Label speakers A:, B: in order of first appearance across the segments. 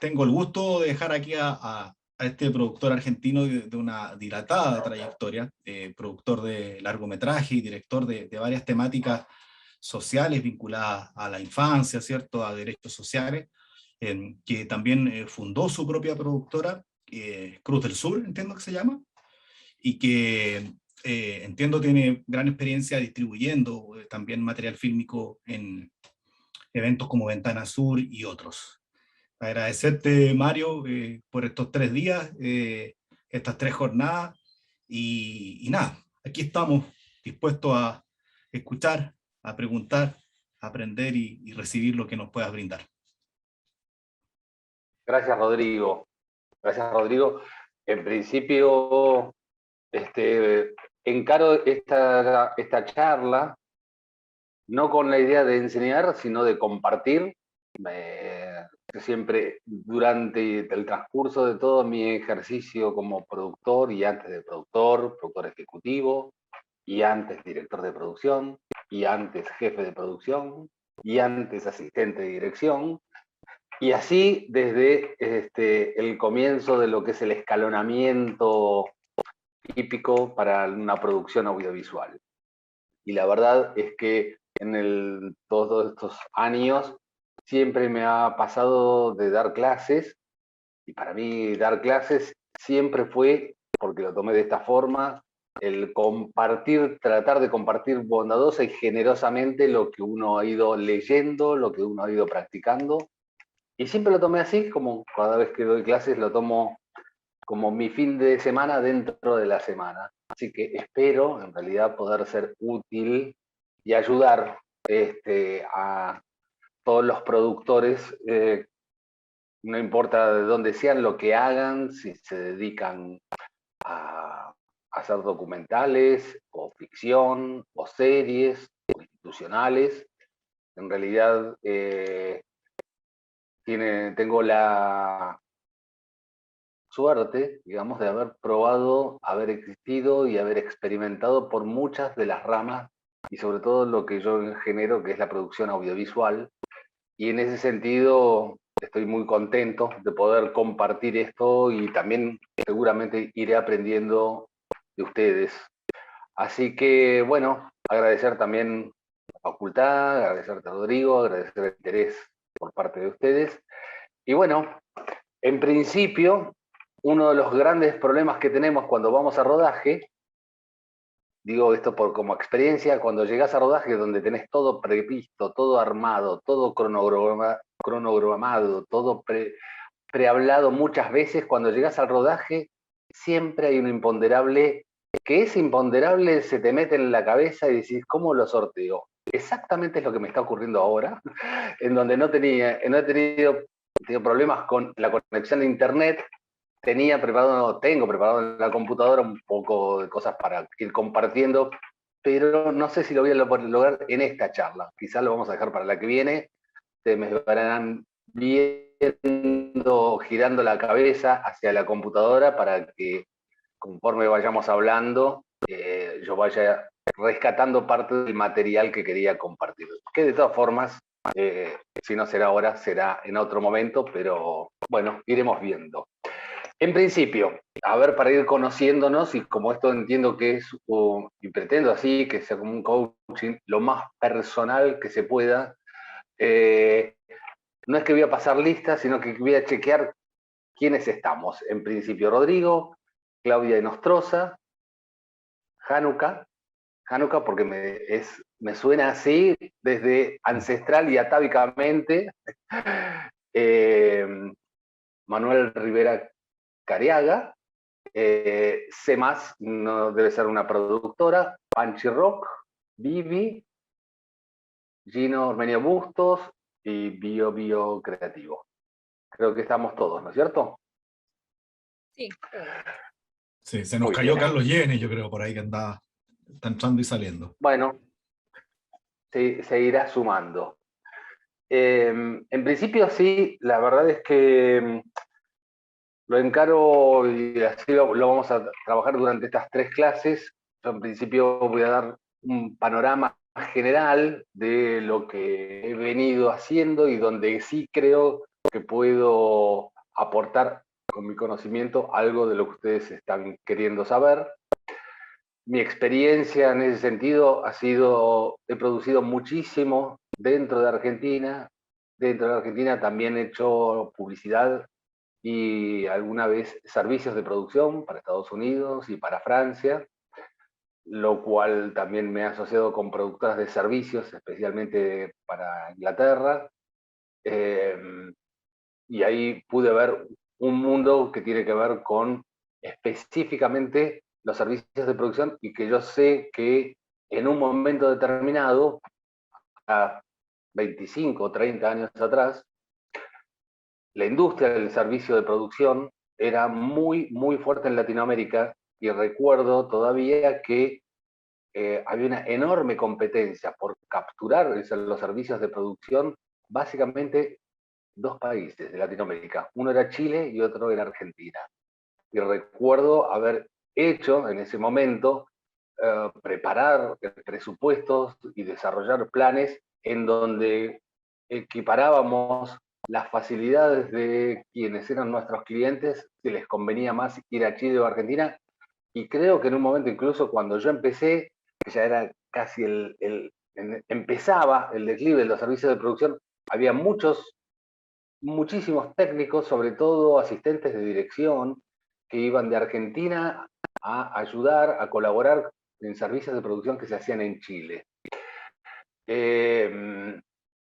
A: tengo el gusto de dejar aquí a este productor argentino de una dilatada trayectoria, productor de largometraje y director de varias temáticas sociales vinculadas a la infancia, ¿cierto?, a derechos sociales, que también fundó su propia productora, Cruz del Sur, entiendo que se llama, y que entiendo tiene gran experiencia distribuyendo también material fílmico en eventos como Ventana Sur y otros. Agradecerte, Mario, por estos 3 días, estas 3 jornadas, y nada, aquí estamos dispuestos a escuchar, a preguntar, a aprender y recibir lo que nos puedas brindar.
B: Gracias, Rodrigo. Gracias, Rodrigo. En principio, encaro esta charla no con la idea de enseñar, sino de compartir. Siempre durante el transcurso de todo mi ejercicio como productor y antes de productor ejecutivo, y antes director de producción, y antes jefe de producción, y antes asistente de dirección, y así desde el comienzo de lo que es el escalonamiento típico para una producción audiovisual. Y la verdad es que en todos estos años siempre me ha pasado de dar clases, y para mí dar clases siempre fue, porque lo tomé de esta forma, el compartir, tratar de compartir bondadosa y generosamente lo que uno ha ido leyendo, lo que uno ha ido practicando. Y siempre lo tomé así, como cada vez que doy clases lo tomo como mi fin de semana dentro de la semana. Así que espero, en realidad, poder ser útil y ayudar a todos los productores, no importa de dónde sean, lo que hagan, si se dedican a hacer documentales, o ficción, o series, o institucionales. En realidad, tengo la suerte, digamos, de haber probado, haber existido y haber experimentado por muchas de las ramas, y sobre todo lo que yo genero, que es la producción audiovisual. Y en ese sentido estoy muy contento de poder compartir esto, y también seguramente iré aprendiendo de ustedes. Así que, bueno, agradecer también la facultad, agradecerte a Rodrigo, agradecer el interés por parte de ustedes. Y bueno, en principio, uno de los grandes problemas que tenemos cuando vamos a rodaje, digo esto como experiencia, cuando llegas a rodaje donde tenés todo previsto, todo armado, todo cronogramado, todo prehablado muchas veces, cuando llegas al rodaje siempre hay un imponderable, que ese imponderable se te mete en la cabeza y decís, ¿cómo lo sorteo? Exactamente es lo que me está ocurriendo ahora, en donde no he tenido problemas con la conexión a internet. Tengo preparado en la computadora un poco de cosas para ir compartiendo, pero no sé si lo voy a lograr en esta charla. Quizás lo vamos a dejar para la que viene. Se me verán viendo, girando la cabeza hacia la computadora para que conforme vayamos hablando, yo vaya rescatando parte del material que quería compartir. Que de todas formas, si no será ahora, será en otro momento, pero bueno, iremos viendo. En principio, a ver, para ir conociéndonos, y como esto entiendo que es, y pretendo así, que sea como un coaching lo más personal que se pueda, no es que voy a pasar listas, sino que voy a chequear quiénes estamos. En principio, Rodrigo, Claudia Nostroza, Hanukkah porque me suena así desde ancestral y atávicamente, Manuel Rivera Cariaga, C+, no debe ser una productora, Panchi Rock, Vivi, Gino Ormenio Bustos y Bio Creativo. Creo que estamos todos, ¿no es cierto?
C: Sí.
A: Sí, se nos cayó Carlos Yenes, yo creo, por ahí que está entrando y saliendo.
B: Bueno, se irá sumando. En principio sí, la verdad es que lo encaro, y así lo vamos a trabajar durante estas 3 clases. Yo en principio voy a dar un panorama general de lo que he venido haciendo, y donde sí creo que puedo aportar con mi conocimiento algo de lo que ustedes están queriendo saber. Mi experiencia en ese sentido ha sido, he producido muchísimo dentro de Argentina. Dentro de Argentina también he hecho publicidad y alguna vez servicios de producción para Estados Unidos y para Francia, lo cual también me ha asociado con productoras de servicios, especialmente para Inglaterra. Y ahí pude ver un mundo que tiene que ver con específicamente los servicios de producción y que yo sé que en un momento determinado, a 25 o 30 años atrás, la industria del servicio de producción era muy, muy fuerte en Latinoamérica y recuerdo todavía que había una enorme competencia por capturar los servicios de producción, básicamente dos países de Latinoamérica. Uno era Chile y otro era Argentina. Y recuerdo haber hecho en ese momento, preparar presupuestos y desarrollar planes en donde equiparábamos las facilidades de quienes eran nuestros clientes, si les convenía más ir a Chile o a Argentina. Y creo que en un momento, incluso cuando yo empecé, que ya era casi empezaba el declive de los servicios de producción, había muchísimos técnicos, sobre todo asistentes de dirección, que iban de Argentina a ayudar, a colaborar en servicios de producción que se hacían en Chile.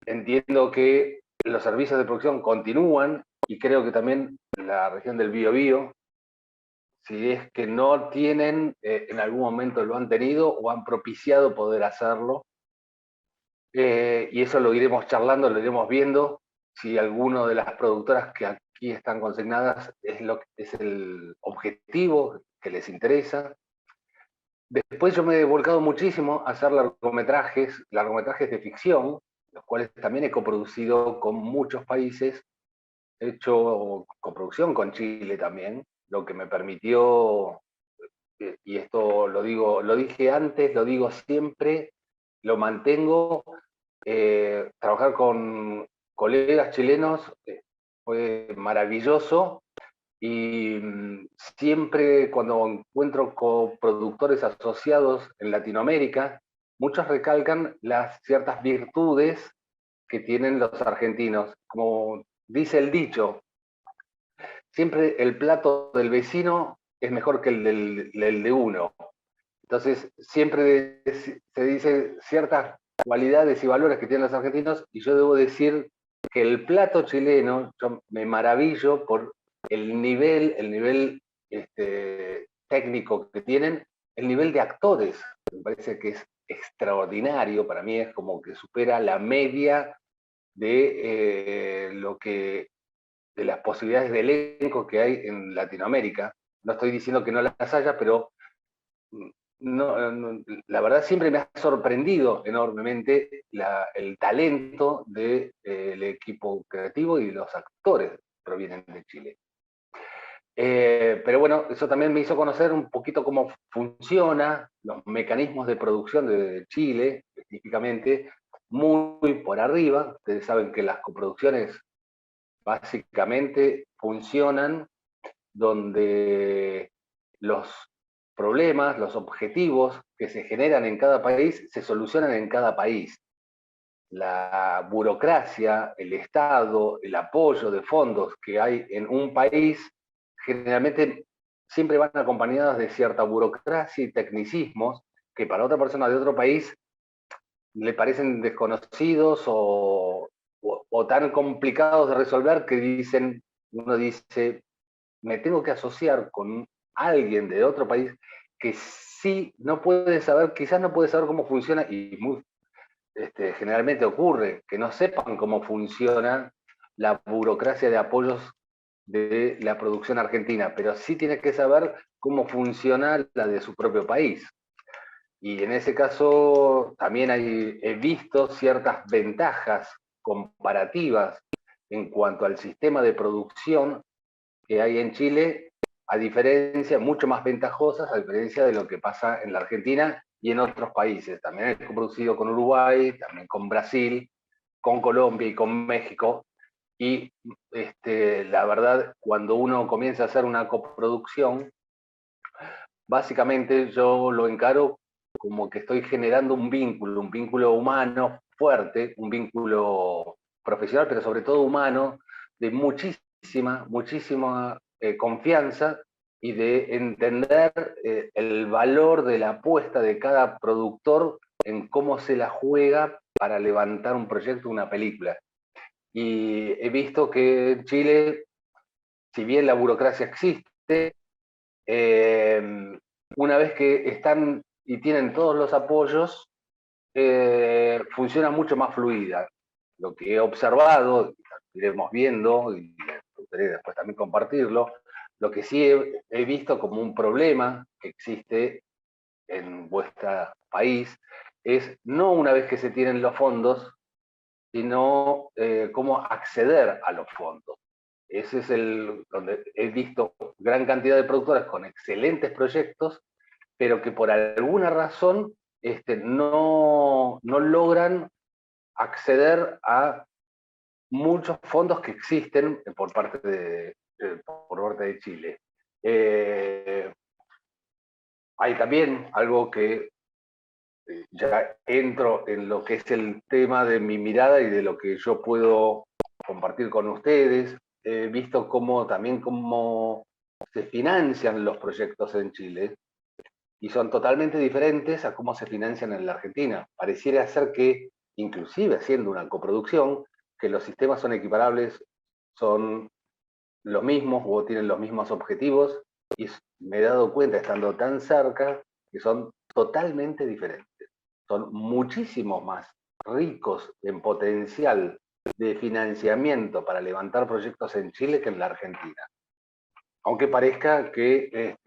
B: Entiendo que los servicios de producción continúan y creo que también la región del Biobío, si es que no tienen, en algún momento lo han tenido o han propiciado poder hacerlo. Y eso lo iremos charlando, lo iremos viendo, si alguno de las productoras que aquí están consignadas es el objetivo que les interesa. Después yo me he volcado muchísimo a hacer largometrajes de ficción, los cuales también he coproducido con muchos países. He hecho coproducción con Chile también, lo que me permitió, y esto lo dije antes, lo digo siempre, lo mantengo, trabajar con colegas chilenos fue maravilloso y siempre cuando encuentro coproductores asociados en Latinoamérica, muchos recalcan las ciertas virtudes que tienen los argentinos. Como dice el dicho, siempre el plato del vecino es mejor que el de uno. Entonces, siempre se dice ciertas cualidades y valores que tienen los argentinos, y yo debo decir que el plato chileno, yo me maravillo por el nivel técnico que tienen, el nivel de actores, me parece que es extraordinario, para mí es como que supera la media de de las posibilidades de elenco que hay en Latinoamérica. No estoy diciendo que no las haya, pero la verdad siempre me ha sorprendido enormemente el talento del equipo creativo y los actores que provienen de Chile. Pero bueno, eso también me hizo conocer un poquito cómo funcionan los mecanismos de producción de Chile, específicamente, muy por arriba. Ustedes saben que las coproducciones básicamente funcionan donde los problemas, los objetivos que se generan en cada país se solucionan en cada país. La burocracia, el Estado, el apoyo de fondos que hay en un país, generalmente siempre van acompañadas de cierta burocracia y tecnicismos que para otra persona de otro país le parecen desconocidos o tan complicados de resolver que uno dice, me tengo que asociar con alguien de otro país que sí no puede saber, quizás no puede saber cómo funciona, y generalmente ocurre que no sepan cómo funciona la burocracia de apoyos de la producción argentina, pero sí tiene que saber cómo funciona la de su propio país. Y en ese caso también he visto ciertas ventajas comparativas en cuanto al sistema de producción que hay en Chile, a diferencia, mucho más ventajosas, a diferencia de lo que pasa en la Argentina y en otros países. También he producido con Uruguay, también con Brasil, con Colombia y con México. Y la verdad, cuando uno comienza a hacer una coproducción, básicamente yo lo encaro como que estoy generando un vínculo humano fuerte, un vínculo profesional, pero sobre todo humano, de muchísima confianza y de entender el valor de la apuesta de cada productor en cómo se la juega para levantar un proyecto, una película. Y he visto que en Chile, si bien la burocracia existe, una vez que están y tienen todos los apoyos, funciona mucho más fluida. Lo que he observado, iremos viendo, y me gustaría después también compartirlo, lo que sí he visto como un problema que existe en vuestro país es no una vez que se tienen los fondos, sino cómo acceder a los fondos. Ese es donde he visto gran cantidad de productoras con excelentes proyectos, pero que por alguna razón no logran acceder a muchos fondos que existen por parte de Chile. Hay también algo que ya entro en lo que es el tema de mi mirada y de lo que yo puedo compartir con ustedes. He visto también cómo se financian los proyectos en Chile y son totalmente diferentes a cómo se financian en la Argentina. Pareciera ser que, inclusive siendo una coproducción, que los sistemas son equiparables, son los mismos o tienen los mismos objetivos, y me he dado cuenta, estando tan cerca, que son totalmente diferentes. Son muchísimo más ricos en potencial de financiamiento para levantar proyectos en Chile que en la Argentina. Aunque parezca que,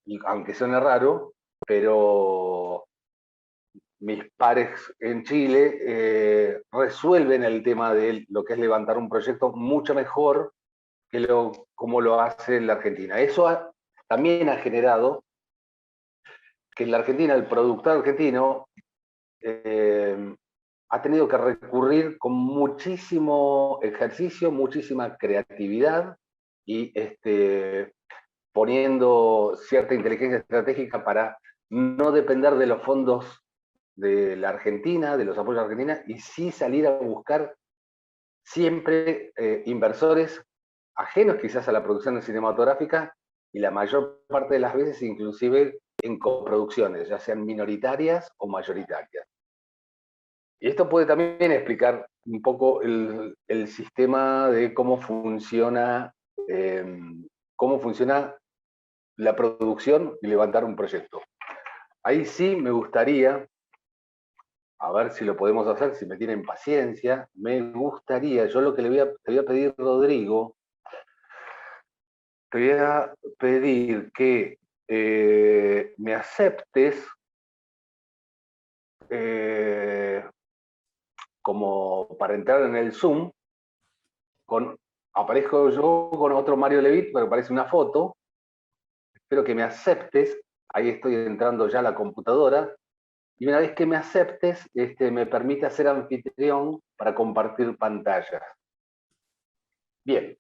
B: y aunque suene raro, pero mis pares en Chile resuelven el tema de lo que es levantar un proyecto mucho mejor que como lo hace en la Argentina. Eso también ha generado que en la Argentina el productor argentino ha tenido que recurrir con muchísimo ejercicio, muchísima creatividad y poniendo cierta inteligencia estratégica para no depender de los fondos de la Argentina, de los apoyos de Argentina, y sí salir a buscar siempre inversores ajenos quizás a la producción cinematográfica y la mayor parte de las veces inclusive en coproducciones, ya sean minoritarias o mayoritarias. Y esto puede también explicar un poco el sistema de cómo funciona la producción y levantar un proyecto. Ahí sí me gustaría, a ver si lo podemos hacer, si me tienen paciencia, me gustaría, yo lo que te voy a pedir, Rodrigo, te voy a pedir que me aceptes como para entrar en el Zoom, aparezco yo con otro Mario Levit, pero parece una foto, espero que me aceptes, ahí estoy entrando ya a la computadora, y una vez que me aceptes, me permite ser anfitrión para compartir pantallas. Bien,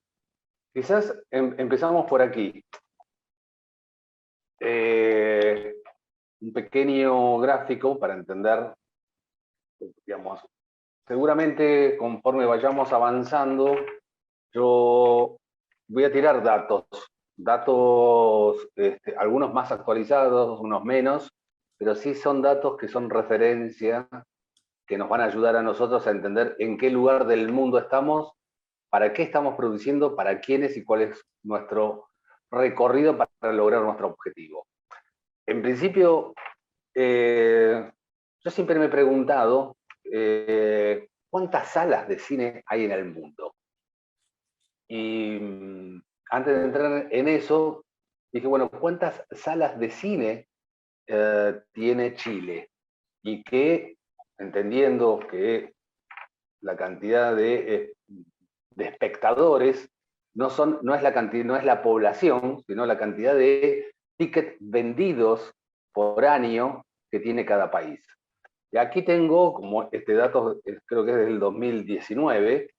B: quizás empezamos por aquí. Un pequeño gráfico para entender, digamos, seguramente conforme vayamos avanzando, yo voy a tirar datos algunos más actualizados, unos menos, pero sí son datos que son referencia, que nos van a ayudar a nosotros a entender en qué lugar del mundo estamos, para qué estamos produciendo, para quiénes y cuál es nuestro recorrido para lograr nuestro objetivo. En principio, yo siempre me he preguntado cuántas salas de cine hay en el mundo. Y antes de entrar en eso, dije, bueno, ¿cuántas salas de cine tiene Chile? Y que, entendiendo que la cantidad de espectadores no es la cantidad, no es la población, sino la cantidad de tickets vendidos por año que tiene cada país. Y aquí tengo, como este dato creo que es del 2019,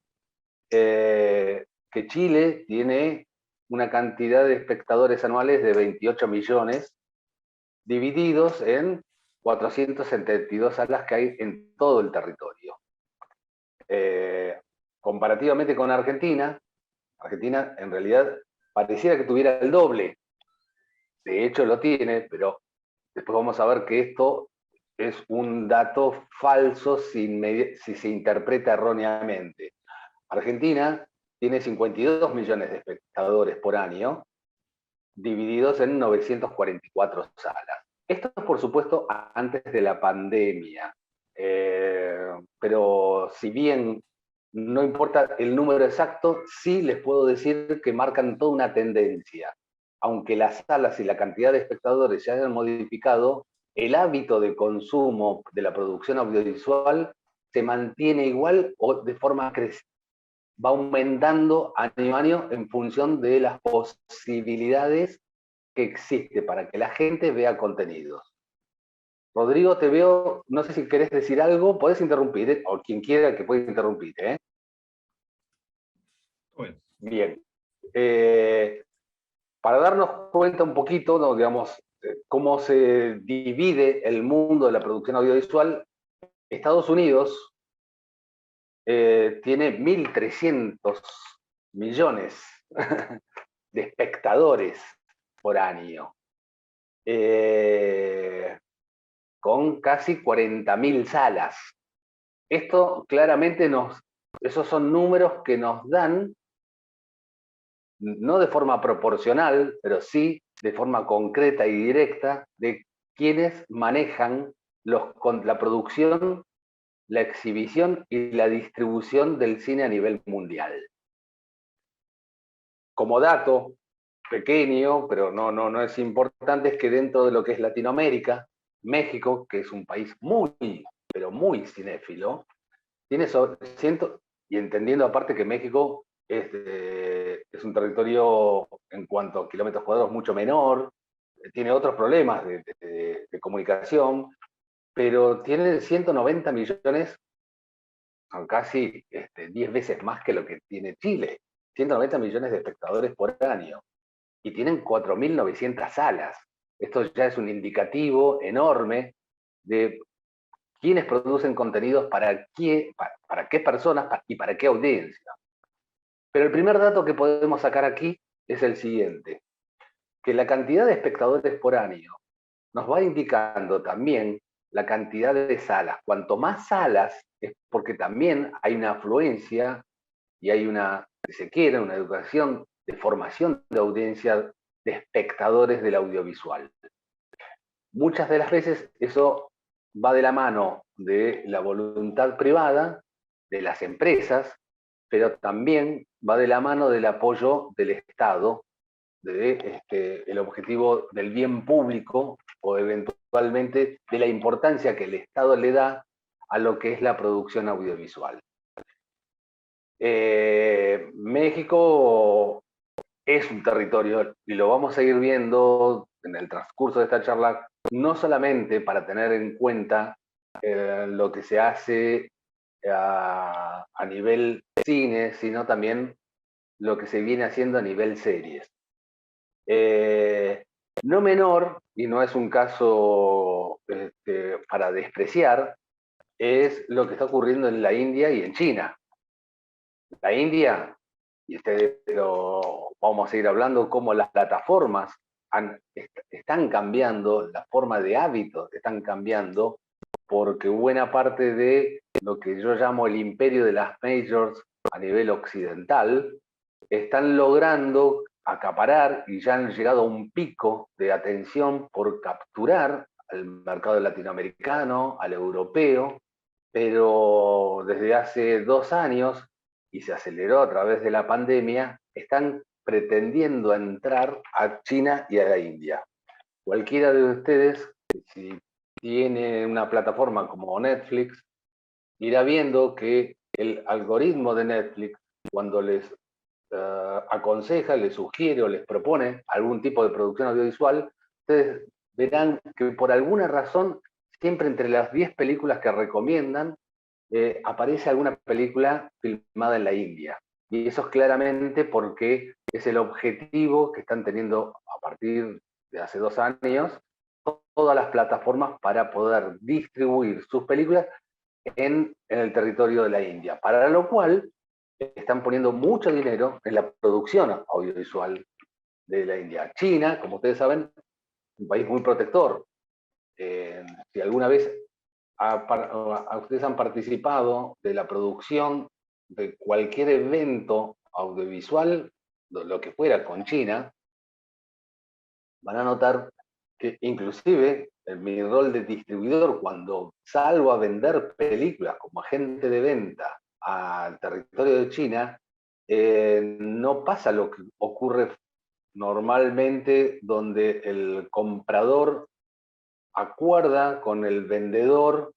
B: que Chile tiene una cantidad de espectadores anuales de 28 millones, divididos en 472 salas que hay en todo el territorio. Comparativamente con Argentina, Argentina en realidad pareciera que tuviera el doble. De hecho lo tiene, pero después vamos a ver que esto es un dato falso si se interpreta erróneamente. Argentina tiene 52 millones de espectadores por año, divididos en 944 salas. Esto es, por supuesto, antes de la pandemia. Pero si bien no importa el número exacto, sí les puedo decir que marcan toda una tendencia. Aunque las salas y la cantidad de espectadores se hayan modificado, el hábito de consumo de la producción audiovisual se mantiene igual o de forma creciente. Va aumentando año a año en función de las posibilidades que existe para que la gente vea contenidos. Rodrigo, te veo, no sé si querés decir algo, podés interrumpir, o quien quiera que pueda interrumpir.
A: Bueno.
B: Bien. Para darnos cuenta un poquito, ¿no? Digamos, cómo se divide el mundo de la producción audiovisual, Estados Unidos tiene 1.300 millones de espectadores por año, con casi 40.000 salas. Esto claramente esos son números que nos dan, no de forma proporcional, pero sí de forma concreta y directa, de quienes manejan la producción, la exhibición y la distribución del cine a nivel mundial. Como dato pequeño, pero no es importante, es que dentro de lo que es Latinoamérica, México, que es un país muy, pero muy cinéfilo, tiene y entendiendo aparte que México es un territorio en cuanto a kilómetros cuadrados mucho menor, tiene otros problemas de comunicación, pero tiene 190 millones, son casi 10 veces más que lo que tiene Chile, 190 millones de espectadores por año, y tienen 4.900 salas. Esto ya es un indicativo enorme de quiénes producen contenidos para qué personas y para qué audiencia. Pero el primer dato que podemos sacar aquí es el siguiente, que la cantidad de espectadores por año nos va indicando también la cantidad de salas. Cuanto más salas, es porque también hay una afluencia y hay si se quiere, una educación de formación de audiencia de espectadores del audiovisual. Muchas de las veces eso va de la mano de la voluntad privada, de las empresas, pero también va de la mano del apoyo del Estado, el objetivo del bien público o eventualmente de la importancia que el Estado le da a lo que es la producción audiovisual. México es un territorio, y lo vamos a ir viendo en el transcurso de esta charla, no solamente para tener en cuenta lo que se hace a nivel cine, sino también lo que se viene haciendo a nivel series. No menor, y no es un caso para despreciar, es lo que está ocurriendo en la India y en China. La India, y ustedes lo vamos a ir hablando, cómo las plataformas están cambiando, la forma de hábitos están cambiando, porque buena parte de lo que yo llamo el imperio de las majors a nivel occidental, están logrando acaparar y ya han llegado a un pico de atención por capturar al mercado latinoamericano, al europeo, pero desde hace 2 años, y se aceleró a través de la pandemia, están pretendiendo entrar a China y a la India. Cualquiera de ustedes, si tiene una plataforma como Netflix, irá viendo que el algoritmo de Netflix, cuando les aconseja, les sugiere o les propone algún tipo de producción audiovisual, ustedes verán que por alguna razón, siempre entre las 10 películas que recomiendan, aparece alguna película filmada en la India. Y eso es claramente porque es el objetivo que están teniendo a partir de hace 2 años todas las plataformas para poder distribuir sus películas en el territorio de la India, para lo cual están poniendo mucho dinero en la producción audiovisual de la India. China, como ustedes saben, un país muy protector. Si alguna vez ustedes han participado de la producción de cualquier evento audiovisual, lo que fuera con China, van a notar que inclusive en mi rol de distribuidor, cuando salgo a vender películas como agente de venta al territorio de China, no pasa lo que ocurre normalmente, donde el comprador acuerda con el vendedor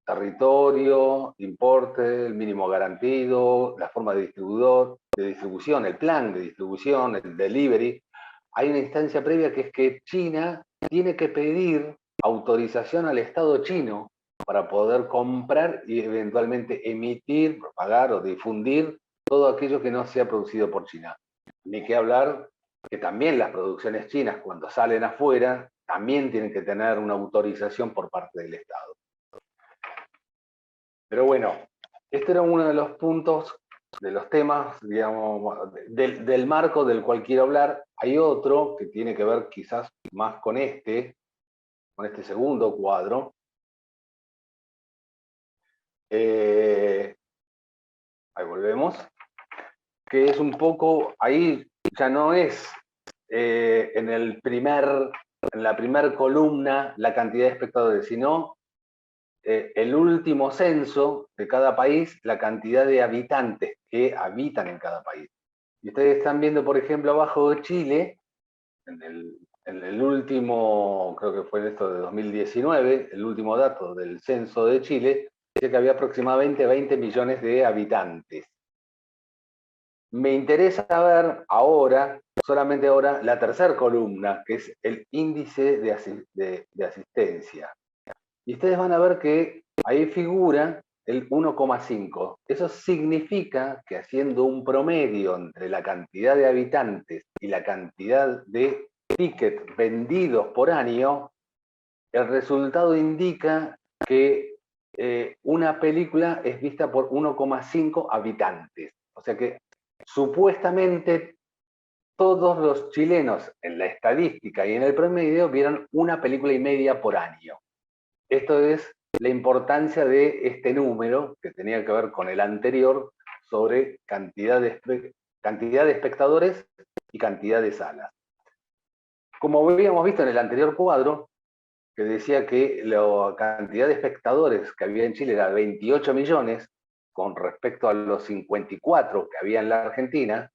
B: territorio, importe, el mínimo garantido, la forma de distribución, el plan de distribución, el delivery. Hay una instancia previa que es que China tiene que pedir autorización al Estado chino para poder comprar y eventualmente emitir, propagar o difundir todo aquello que no sea producido por China. Ni que hablar que también las producciones chinas, cuando salen afuera, también tienen que tener una autorización por parte del Estado. Pero bueno, este era uno de los puntos, de los temas, digamos, del marco del cual quiero hablar. Hay otro que tiene que ver quizás más con este segundo cuadro. Ahí volvemos. Que es un poco, ahí ya no es en la primer columna la cantidad de espectadores, sino el último censo de cada país, la cantidad de habitantes que habitan en cada país. Y ustedes están viendo, por ejemplo, abajo de Chile, en el último, creo que fue esto de 2019, el último dato del censo de Chile, dice que había aproximadamente 20 millones de habitantes. Me interesa ver ahora, solamente ahora, la tercera columna, que es el índice de asistencia. Y ustedes van a ver que ahí figura el 1,5. Eso significa que haciendo un promedio entre la cantidad de habitantes y la cantidad de tickets vendidos por año, el resultado indica que una película es vista por 1,5 habitantes. O sea que supuestamente todos los chilenos en la estadística y en el promedio vieron una película y media por año. Esto es la importancia de este número, que tenía que ver con el anterior, sobre cantidad de espectadores y cantidad de salas. Como habíamos visto en el anterior cuadro, que decía que la cantidad de espectadores que había en Chile era 28 millones, con respecto a los 54 que había en la Argentina,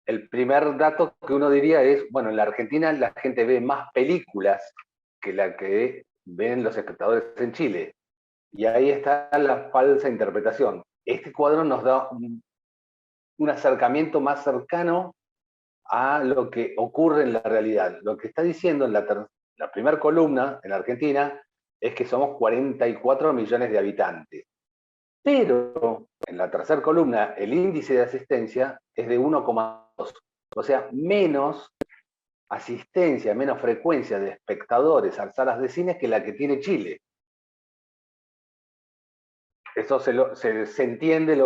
B: el primer dato que uno diría es, bueno, en la Argentina la gente ve más películas que la que ven los espectadores en Chile. Y ahí está la falsa interpretación. Este cuadro nos da un acercamiento más cercano a lo que ocurre en la realidad. Lo que está diciendo en la primera columna, en Argentina, es que somos 44 millones de habitantes. Pero en la tercera columna, el índice de asistencia es de 1,2. O sea, menos asistencia, menos frecuencia de espectadores a salas de cine que la que tiene Chile. Eso se entiende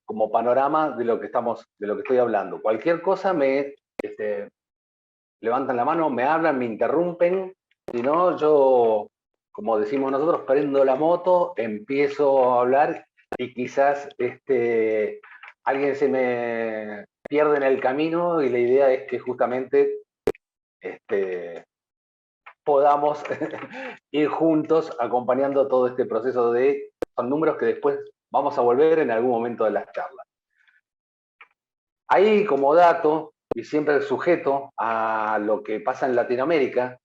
B: como panorama de lo que estoy hablando. Cualquier cosa me levantan la mano, me hablan, me interrumpen. Si no, yo, como decimos nosotros, prendo la moto, empiezo a hablar y quizás alguien se me pierde en el camino, y la idea es que justamente podamos ir juntos acompañando todo este proceso son números que después vamos a volver en algún momento de las charlas. Ahí, como dato, y siempre sujeto a lo que pasa en Latinoamérica,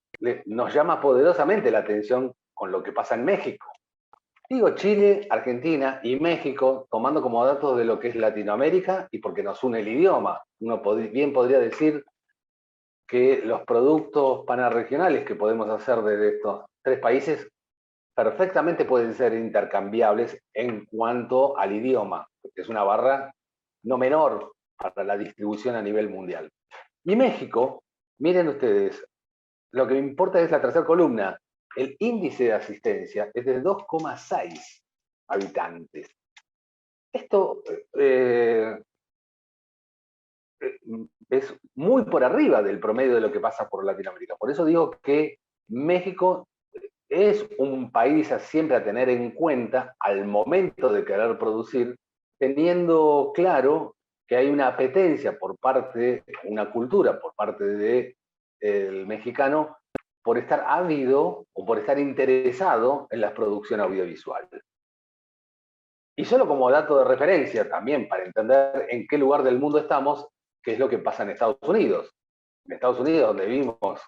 B: nos llama poderosamente la atención con lo que pasa en México. Digo Chile, Argentina y México, tomando como datos de lo que es Latinoamérica y porque nos une el idioma. Uno bien podría decir que los productos panarregionales que podemos hacer desde estos 3 países perfectamente pueden ser intercambiables en cuanto al idioma, que es una barra no menor para la distribución a nivel mundial. Y México, miren ustedes, lo que me importa es la tercera columna. El índice de asistencia es de 2,6 habitantes. Esto es muy por arriba del promedio de lo que pasa por Latinoamérica. Por eso digo que México es un país siempre a tener en cuenta al momento de querer producir, teniendo claro que hay una apetencia por parte, una cultura por parte del mexicano por estar ávido o por estar interesado en la producción audiovisual. Y solo como dato de referencia también para entender en qué lugar del mundo estamos, qué es lo que pasa en Estados Unidos. En Estados Unidos, donde vimos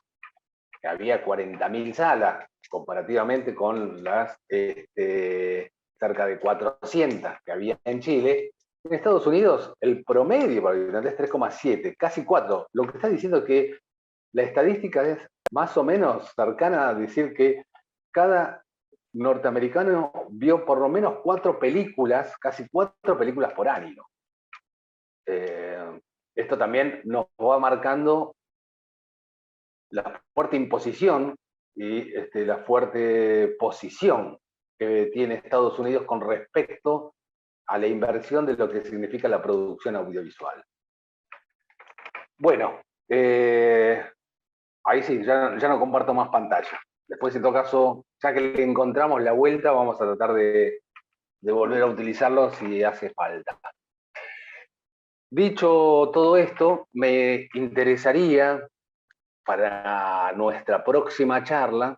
B: que había 40.000 salas, comparativamente con las cerca de 400 que había en Chile, en Estados Unidos el promedio para habitante es 3,7, casi 4. Lo que está diciendo es que la estadística es más o menos cercana a decir que cada norteamericano vio por lo menos 4 películas, casi 4 películas por año. Esto también nos va marcando la fuerte imposición y la fuerte posición que tiene Estados Unidos con respecto a la inversión de lo que significa la producción audiovisual. Bueno, ahí sí, ya no comparto más pantalla. Después, en todo caso, ya que le encontramos la vuelta, vamos a tratar de volver a utilizarlo si hace falta. Dicho todo esto, me interesaría para nuestra próxima charla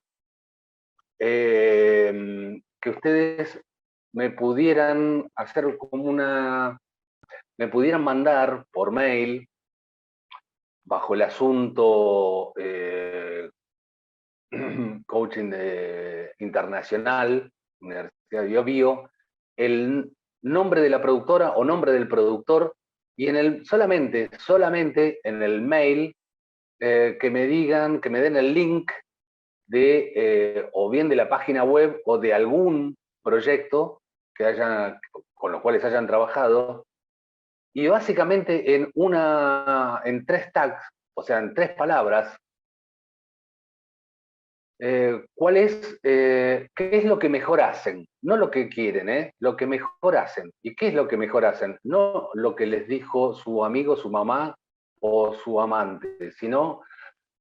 B: que ustedes me pudieran hacer como me pudieran mandar por mail bajo el asunto coaching internacional, Universidad de Bio Bio, el nombre de la productora o nombre del productor y solamente en el mail que me digan, que me den el link de o bien de la página web o de algún proyecto con los cuales hayan trabajado, y básicamente en 3 tags, o sea, en 3 palabras, qué es lo que mejor hacen, no lo que quieren, lo que mejor hacen. ¿Y qué es lo que mejor hacen? No lo que les dijo su amigo, su mamá o su amante, sino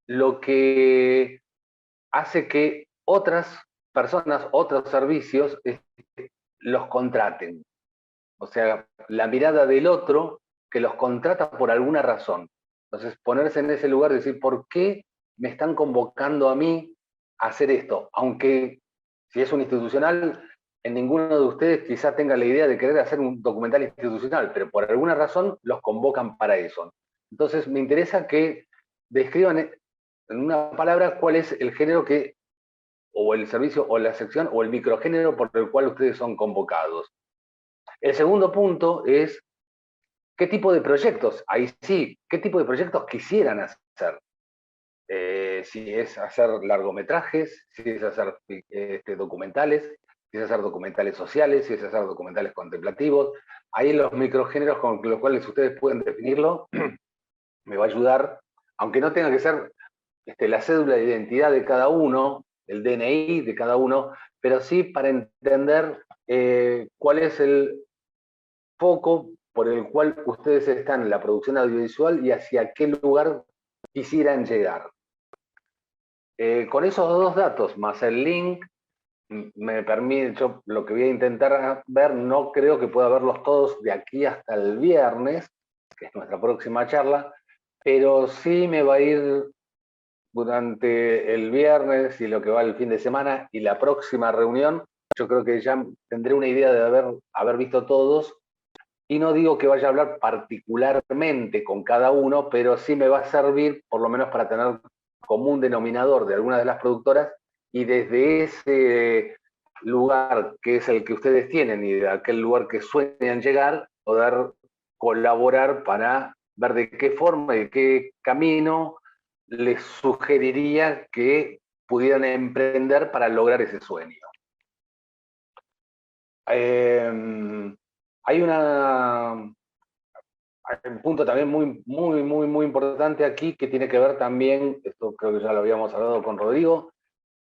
B: lo que hace que otras personas, otros servicios, los contraten. O sea, la mirada del otro que los contrata por alguna razón. Entonces, ponerse en ese lugar y decir, ¿por qué me están convocando a mí a hacer esto? Aunque, si es un institucional, en ninguno de ustedes quizás tenga la idea de querer hacer un documental institucional, pero por alguna razón los convocan para eso. Entonces, me interesa que describan en una palabra cuál es el género o el servicio, o la sección, o el microgénero por el cual ustedes son convocados. El segundo punto es qué tipo de proyectos, ahí sí, qué tipo de proyectos quisieran hacer. Si es hacer largometrajes, si es hacer documentales, si es hacer documentales sociales, si es hacer documentales contemplativos. Ahí los microgéneros con los cuales ustedes pueden definirlo, me va a ayudar, aunque no tenga que ser la cédula de identidad de cada uno, el DNI de cada uno, pero sí para entender cuál es el foco por el cual ustedes están en la producción audiovisual y hacia qué lugar quisieran llegar. Con esos 2 datos, más el link, me permite, yo lo que voy a intentar ver, no creo que pueda verlos todos de aquí hasta el viernes, que es nuestra próxima charla, pero sí me va a ir durante el viernes y lo que va el fin de semana y la próxima reunión, yo creo que ya tendré una idea de haber visto todos, y no digo que vaya a hablar particularmente con cada uno, pero sí me va a servir por lo menos para tener como un denominador de algunas de las productoras, y desde ese lugar que es el que ustedes tienen y de aquel lugar que sueñan llegar, poder colaborar para ver de qué forma y de qué camino les sugeriría que pudieran emprender para lograr ese sueño. Hay un punto también muy importante aquí que tiene que ver también, esto creo que ya lo habíamos hablado con Rodrigo,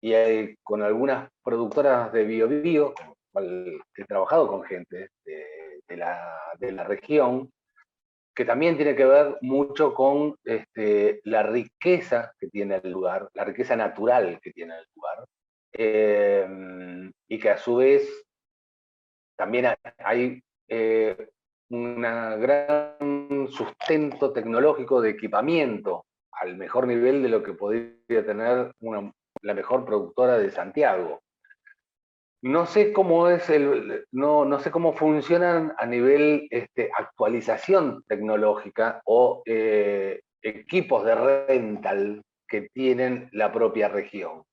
B: y con algunas productoras de BioBio, que he trabajado con gente de la región, que también tiene que ver mucho con la riqueza que tiene el lugar, la riqueza natural que tiene el lugar, y que a su vez también hay un gran sustento tecnológico de equipamiento al mejor nivel de lo que podría tener la mejor productora de Santiago. No sé cómo no sé cómo funcionan a nivel actualización tecnológica o equipos de rental que tienen la propia región.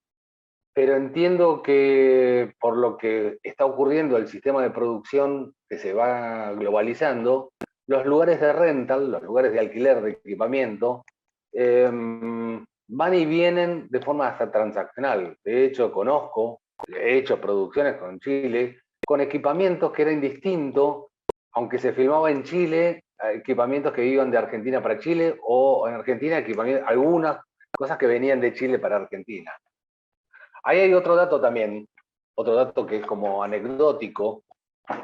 B: Pero entiendo que por lo que está ocurriendo el sistema de producción que se va globalizando, los lugares de rental, los lugares de alquiler de equipamiento, van y vienen de forma hasta transaccional. De hecho, he hecho producciones con Chile, con equipamientos que eran distintos, aunque se filmaba en Chile, equipamientos que iban de Argentina para Chile, o en Argentina algunas cosas que venían de Chile para Argentina. Ahí hay otro dato también, otro dato que es como anecdótico,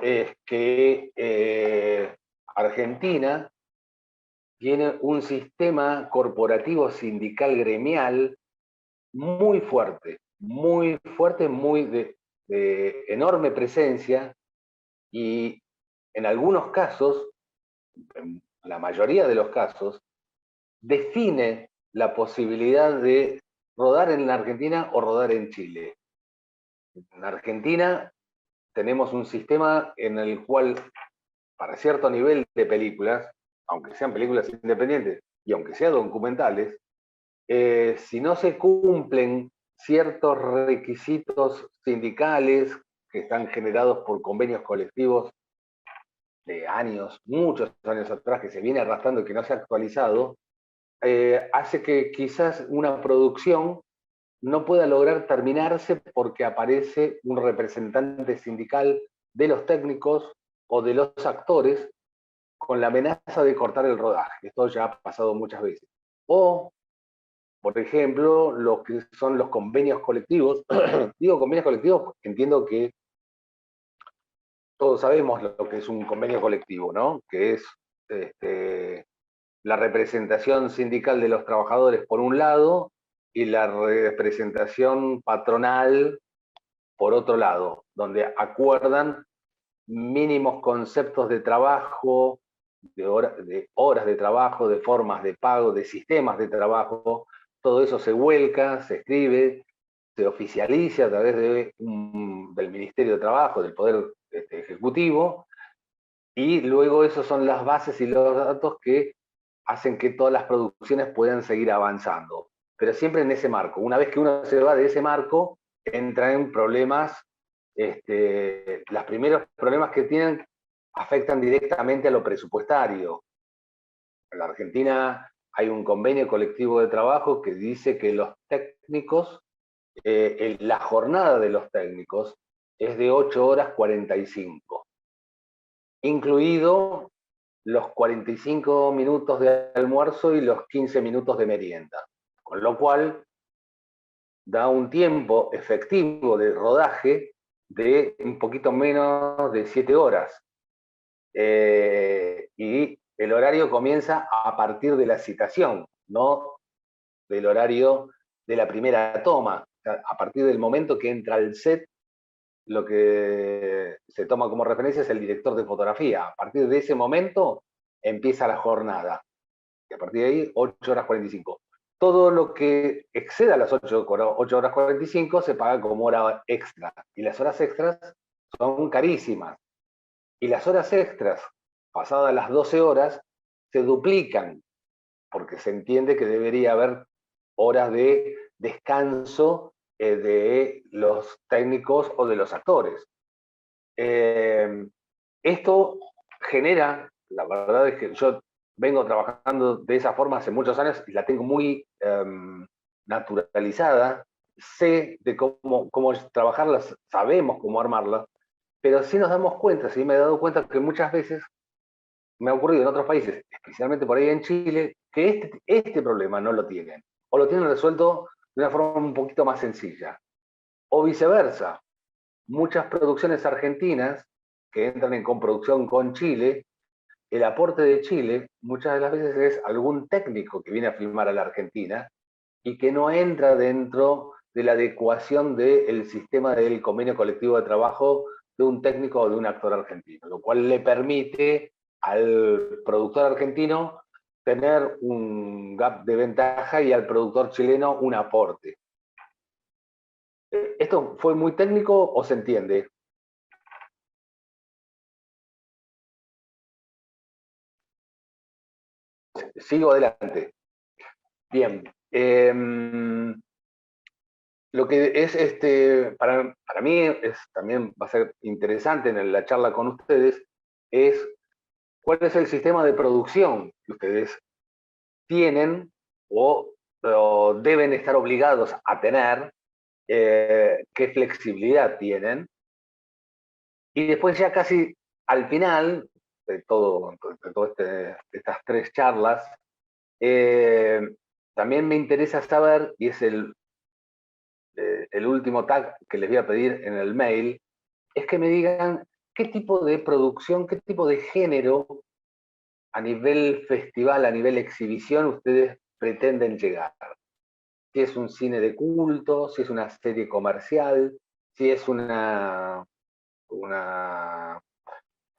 B: es que Argentina tiene un sistema corporativo sindical gremial muy fuerte, muy fuerte, de enorme presencia, y en algunos casos, en la mayoría de los casos, define la posibilidad de rodar en la Argentina o rodar en Chile. En Argentina tenemos un sistema en el cual, para cierto nivel de películas, aunque sean películas independientes y aunque sean documentales, si no se cumplen ciertos requisitos sindicales que están generados por convenios colectivos de años, muchos años atrás, que se viene arrastrando y que no se ha actualizado, hace que quizás una producción no pueda lograr terminarse porque aparece un representante sindical de los técnicos o de los actores con la amenaza de cortar el rodaje. Esto ya ha pasado muchas veces. O, por ejemplo, lo que son los convenios colectivos. Digo convenios colectivos porque entiendo que todos sabemos lo que es un convenio colectivo, ¿no? Que es la representación sindical de los trabajadores por un lado y la representación patronal por otro lado, donde acuerdan mínimos conceptos de trabajo, de horas de trabajo, de formas de pago, de sistemas de trabajo. Todo eso se vuelca, se escribe, se oficializa a través del Ministerio de Trabajo, del Poder Ejecutivo, y luego esos son las bases y los datos que hacen que todas las producciones puedan seguir avanzando. Pero siempre en ese marco. Una vez que uno se va de ese marco, entra en problemas, los primeros problemas que tienen afectan directamente a lo presupuestario. En la Argentina hay un convenio colectivo de trabajo que dice que los técnicos, la jornada de los técnicos es de 8 horas 45, incluido los 45 minutos de almuerzo y los 15 minutos de merienda. Con lo cual, da un tiempo efectivo de rodaje de un poquito menos de 7 horas. Y el horario comienza a partir de la citación, no del horario de la primera toma. O sea, a partir del momento que entra al set, lo que se toma como referencia es el director de fotografía. A partir de ese momento empieza la jornada. Y a partir de ahí, 8 horas 45. Todo lo que exceda las 8 horas 45 se paga como hora extra. Y las horas extras son carísimas. Y las horas extras, pasadas las 12 horas, se duplican, porque se entiende que debería haber horas de descanso de los técnicos o de los actores. Esto genera, la verdad es que yo vengo trabajando de esa forma hace muchos años y la tengo muy naturalizada, sé de cómo trabajarlas, sabemos cómo armarlas, pero sí nos damos cuenta, sí me he dado cuenta que muchas veces me ha ocurrido en otros países, especialmente por ahí en Chile, que este problema no lo tienen, o lo tienen resuelto de una forma un poquito más sencilla, o viceversa. Muchas producciones argentinas que entran en coproducción con Chile, el aporte de Chile muchas de las veces es algún técnico que viene a filmar a la Argentina y que no entra dentro de la adecuación del sistema del convenio colectivo de trabajo de un técnico o de un actor argentino, lo cual le permite al productor argentino tener un gap de ventaja y al productor chileno un aporte. ¿Esto fue muy técnico o se entiende? Sigo adelante. Bien. Lo que es, para mí también va a ser interesante en la charla con ustedes, es cuál es el sistema de producción que ustedes tienen o deben estar obligados a tener, qué flexibilidad tienen, y después ya casi al final de todo, estas tres charlas, también me interesa saber, y es el último tag que les voy a pedir en el mail, es que me digan qué tipo de producción, qué tipo de género a nivel festival, a nivel exhibición, ustedes pretenden llegar. Si es un cine de culto, si es una serie comercial, si es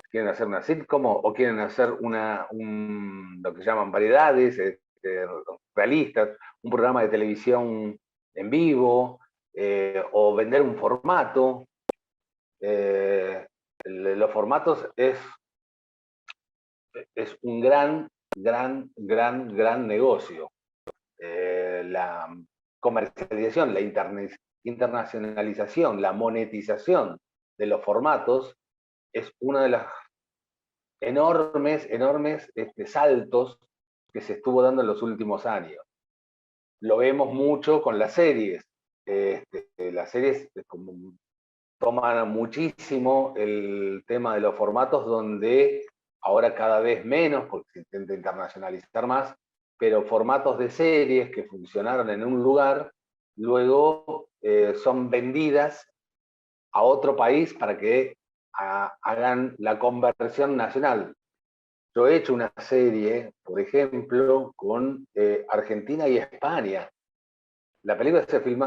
B: quieren hacer una sitcom o quieren hacer lo que llaman variedades, realistas, un programa de televisión en vivo, o vender un formato. Los formatos es un gran negocio. La comercialización, la internacionalización, la monetización de los formatos es uno de los enormes saltos que se estuvo dando en los últimos años. Lo vemos mucho con las series. Las series toman muchísimo el tema de los formatos, donde ahora cada vez menos, porque se intenta internacionalizar más, pero formatos de series que funcionaron en un lugar, luego son vendidas a otro país para que hagan la conversión nacional. Yo he hecho una serie, por ejemplo, con Argentina y España. La película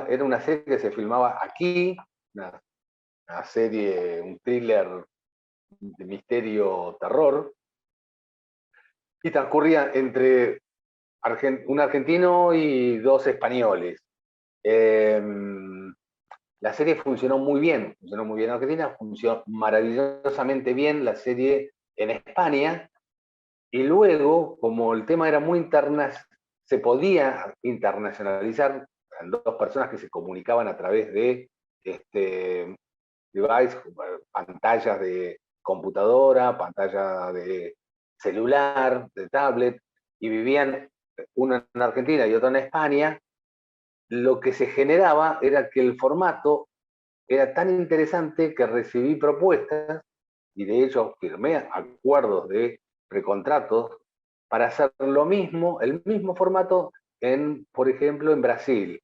B: era una serie que se filmaba aquí, una serie, un thriller de misterio terror, y transcurría entre un argentino y dos españoles. La serie funcionó muy bien en Argentina, funcionó maravillosamente bien la serie en España, y luego, como el tema era muy se podía internacionalizar, eran dos personas que se comunicaban a través de device, pantallas de computadora, pantalla de celular, de tablet, y vivían uno en Argentina y otro en España. Lo que se generaba era que el formato era tan interesante que recibí propuestas, y de hecho firmé acuerdos de precontratos para hacer lo mismo, el mismo formato, por ejemplo, en Brasil.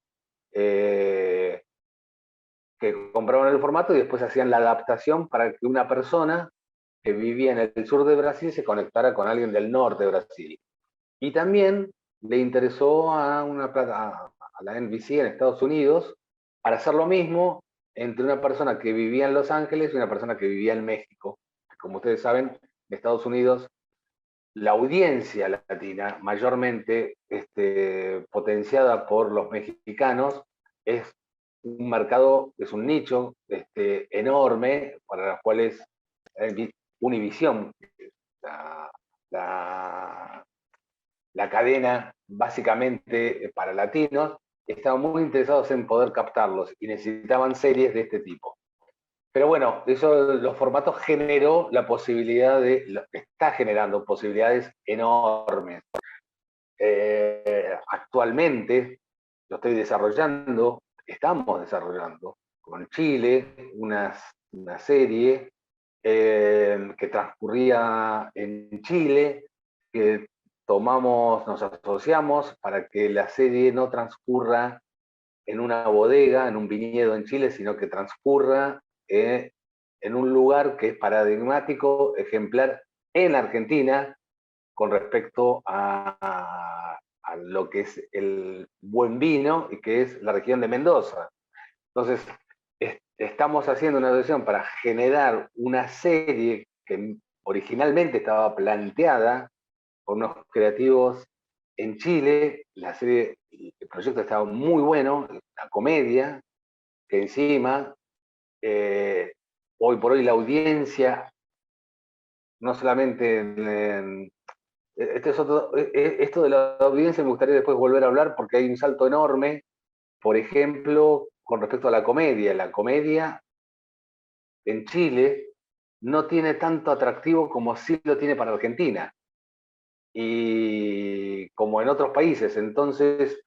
B: Que compraban el formato y después hacían la adaptación para que una persona que vivía en el sur de Brasil se conectara con alguien del norte de Brasil. Y también le interesó a la NBC en Estados Unidos para hacer lo mismo entre una persona que vivía en Los Ángeles y una persona que vivía en México. Como ustedes saben, en Estados Unidos la audiencia latina, mayormente potenciada por los mexicanos, es un mercado, es un nicho enorme para los cuales Univision, la, la, la cadena básicamente para latinos, estaban muy interesados en poder captarlos y necesitaban series de este tipo. Pero bueno, los formatos generó la posibilidad está generando posibilidades enormes. Actualmente lo estamos desarrollando con Chile una serie que transcurría en Chile, que nos asociamos para que la serie no transcurra en una bodega, en un viñedo en Chile, sino que transcurra en un lugar que es paradigmático, ejemplar en Argentina, con respecto a lo que es el buen vino y que es la región de Mendoza. Entonces, estamos haciendo una decisión para generar una serie que originalmente estaba planteada por unos creativos en Chile. El proyecto estaba muy bueno, una comedia, que encima, hoy por hoy la audiencia, no solamente esto de la audiencia me gustaría después volver a hablar porque hay un salto enorme, por ejemplo, con respecto a la comedia. La comedia en Chile no tiene tanto atractivo como sí lo tiene para Argentina y como en otros países. Entonces,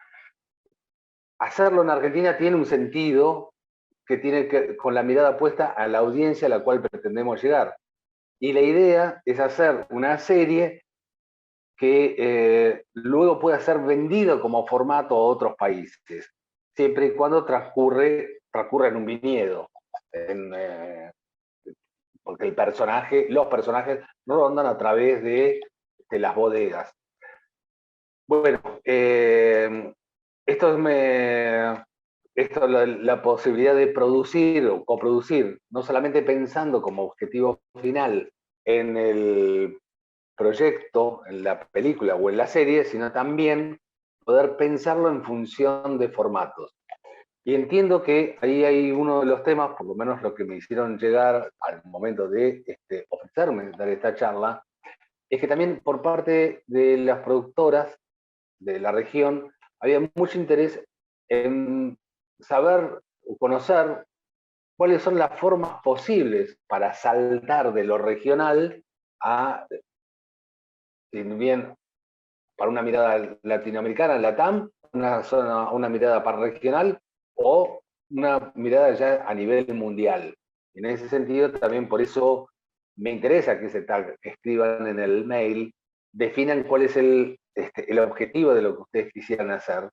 B: hacerlo en Argentina tiene un sentido que tiene que, con la mirada puesta a la audiencia a la cual pretendemos llegar. Y la idea es hacer una serie que luego pueda ser vendido como formato a otros países, siempre y cuando transcurra en un viñedo. Porque los personajes rondan a través de las bodegas. Bueno, esto la posibilidad de producir o coproducir, no solamente pensando como objetivo final en el proyecto, en la película o en la serie, sino también poder pensarlo en función de formatos. Y entiendo que ahí hay uno de los temas, por lo menos lo que me hicieron llegar al momento de ofrecerme dar esta charla, es que también por parte de las productoras de la región había mucho interés en saber o conocer cuáles son las formas posibles para saltar de lo regional a, si bien para una mirada latinoamericana, LATAM, una mirada para regional o una mirada ya a nivel mundial. En ese sentido, también por eso me interesa que escriban en el mail, definan cuál es el objetivo de lo que ustedes quisieran hacer,